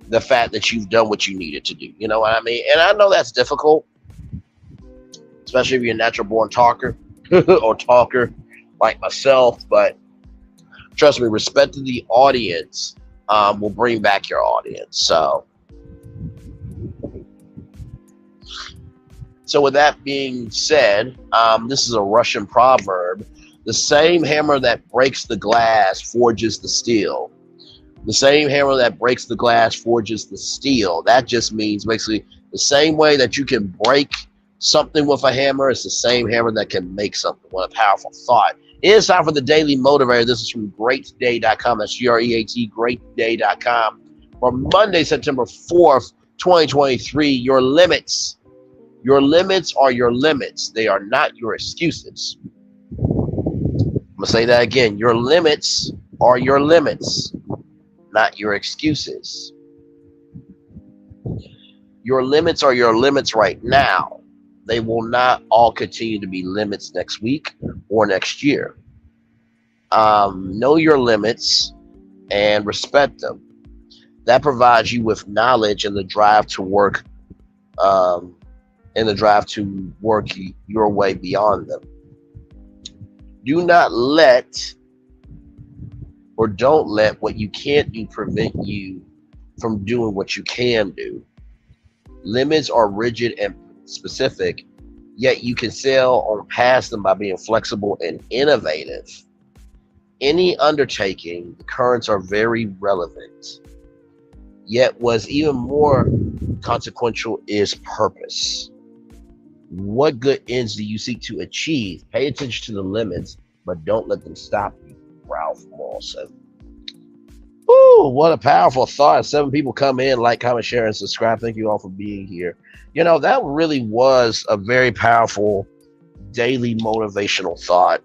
the fact that you've done what you needed to do. You know what I mean? And I know that's difficult, especially if you're a natural born talker or talker like myself. But trust me, respecting the audience will bring back your audience. So with that being said, this is a Russian proverb. The same hammer that breaks the glass forges the steel. The same hammer that breaks the glass forges the steel. That just means basically the same way that you can break something with a hammer, it's the same hammer that can make something. What a powerful thought. It is time for the Daily Motivator. This is from greatday.com. That's GREAT, greatday.com. For Monday, September 4th, 2023, your limits. Your limits are your limits. They are not your excuses. I'm going to say that again. Your limits are your limits, not your excuses. Your limits are your limits right now. They will not all continue to be limits next week or next year. Know your limits and respect them. That provides you with knowledge and the drive to work your way beyond them. Do not let or don't let what you can't do prevent you from doing what you can do. Limits are rigid and specific, yet you can sail on past them by being flexible and innovative. Any undertaking, the currents are very relevant. Yet what's even more consequential is purpose. What good ends do you seek to achieve? Pay attention to the limits, but don't let them stop you. Ralph Lawson. Ooh, what a powerful thought. 7 people come in, like, comment, share, and subscribe. Thank you all for being here. That really was a very powerful daily motivational thought.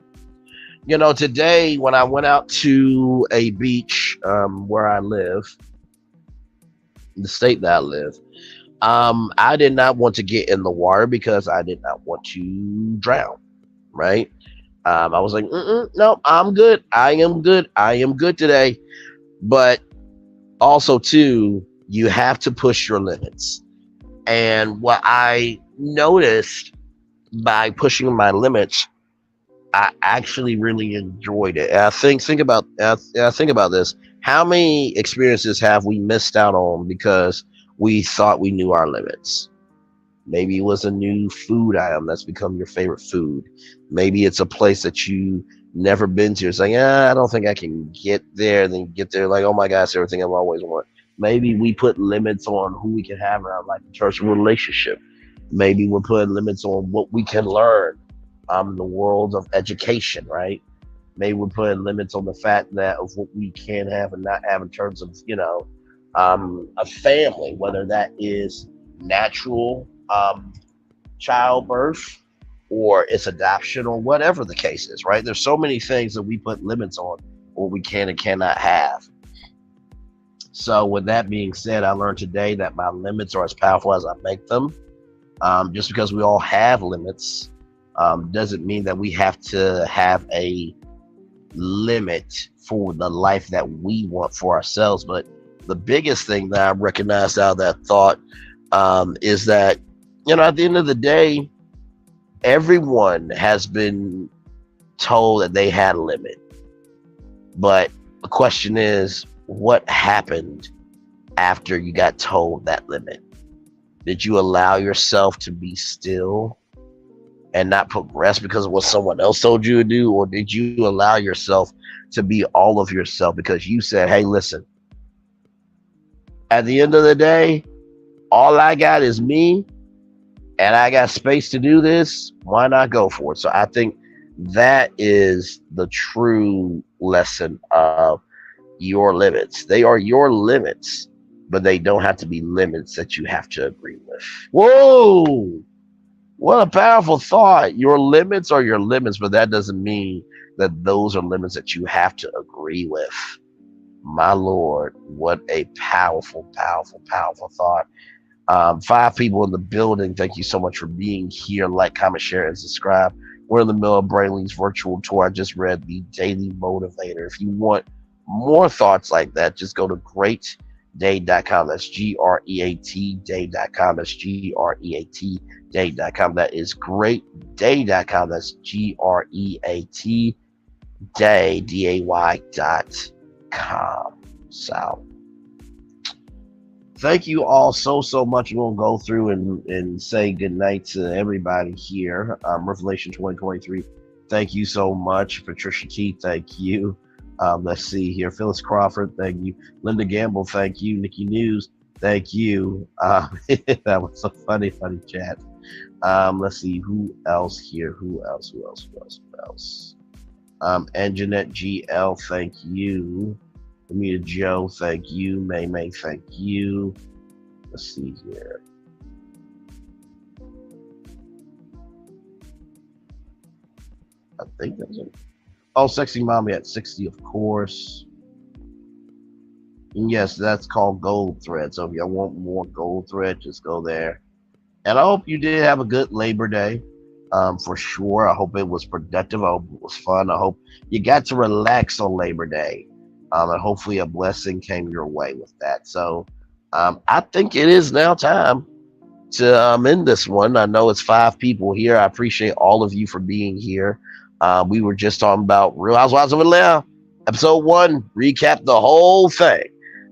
Today when I went out to a beach where I live, the state that I live, I did not want to get in the water because I did not want to drown, right? I was like, no, I'm good. I am good today. But also, too, you have to push your limits. And what I noticed by pushing my limits, I actually really enjoyed it. And I think about this. How many experiences have we missed out on because we thought we knew our limits? Maybe it was a new food item that's become your favorite food. Maybe it's a place that you never been to. It's like, I don't think I can get there. Then you get there, like, oh my gosh, everything I've always wanted. Maybe we put limits on who we can have in our life in terms of relationship. Maybe we're putting limits on what we can learn in the world of education, right? Maybe we're putting limits on the fact that of what we can have and not have in terms of, a family, whether that is natural childbirth or it's adoption or whatever the case is, right? There's so many things that we put limits on what we can and cannot have. So with that being said, I learned today that my limits are as powerful as I make them. Just because we all have limits doesn't mean that we have to have a limit for the life that we want for ourselves. But the biggest thing that I recognized out of that thought is that, at the end of the day, everyone has been told that they had a limit. But the question is, what happened after you got told that limit? Did you allow yourself to be still and not progress because of what someone else told you to do? Or did you allow yourself to be all of yourself because you said, hey, listen, at the end of the day, all I got is me and I got space to do this. Why not go for it? So I think that is the true lesson of your limits. They are your limits, but they don't have to be limits that you have to agree with. Whoa! What a powerful thought. Your limits are your limits, but that doesn't mean that those are limits that you have to agree with. My Lord, what a powerful, powerful, powerful thought. 5 people in the building. Thank you so much for being here. Like, comment, share, and subscribe. We're in the middle of Braylon's virtual tour. I just read the Daily Motivator. If you want more thoughts like that, just go to greatday.com. That's GREAT day.com. That's GREAT day.com. That is greatday.com. That's GREAT day, DAY.com. So thank you all so much. We're going to go through and say goodnight to everybody here. Revelation 2023, thank you so much. Patricia T, thank you. Let's see here. Phyllis Crawford, thank you. Linda Gamble, thank you. Nikki News, thank you. That was a funny chat. Let's see who else here. Who else? And Jeanette GL, thank you. Amita Joe, thank you. May, thank you. Let's see here. I think that's it. Oh, Sexy Mommy at 60, of course. And yes, that's called Gold Thread. So if y'all want more Gold Thread, just go there. And I hope you did have a good Labor Day. For sure. I hope it was productive. I hope it was fun. I hope you got to relax on Labor Day. And hopefully a blessing came your way with that. So I think it is now time to end this one. I know it's 5 people here. I appreciate all of you for being here. We were just talking about Real Housewives of Atlanta, episode 1, recap the whole thing.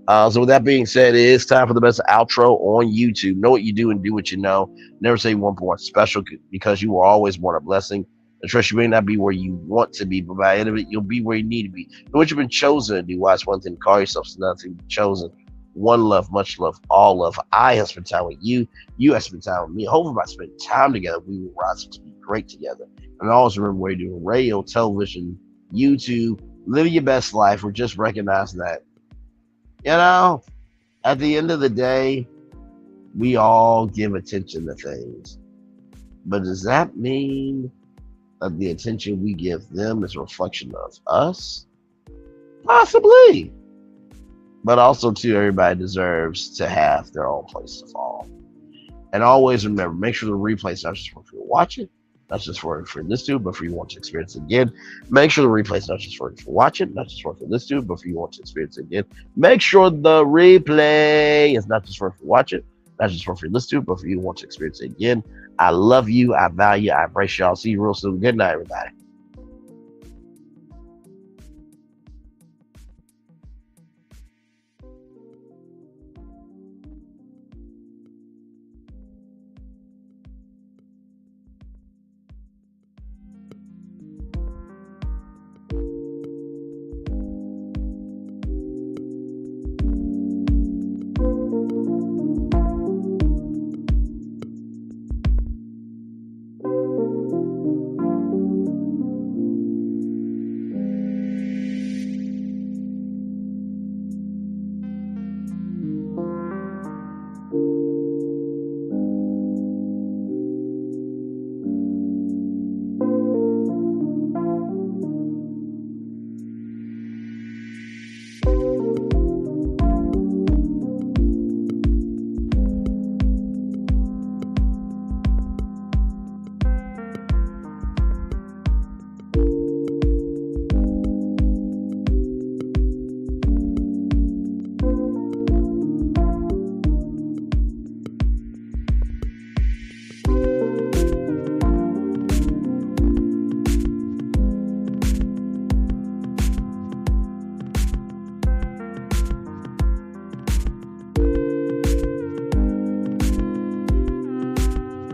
So with that being said, it is time for the best outro on YouTube. Know what you do and do what you know. Never say one point special because you will always want a blessing. And trust you may not be where you want to be, but by the end of it, you'll be where you need to be. And what you've been chosen to do. Why it's one thing to call yourself, it's another thing to be chosen. One love, much love, all love. I have spent time with you. You have spent time with me. Hopefully by spending time together, we will rise to be great together. And always remember where you're doing radio, television, YouTube, living your best life, or just recognizing that, at the end of the day, we all give attention to things. But does that mean that the attention we give them is a reflection of us? Possibly. But also, too, everybody deserves to have their own place to fall. And always remember, make sure the replay is not just for you to watch it, not just for this too, but for you want to experience it again. Make sure the replay is not just for you to watch it, not just for this too, but for you want to experience it again. Make sure the replay is not just for you to watch it, not just for this too, but for you want to experience it again. I love you. I value you. I embrace y'all. See you real soon. Good night, everybody.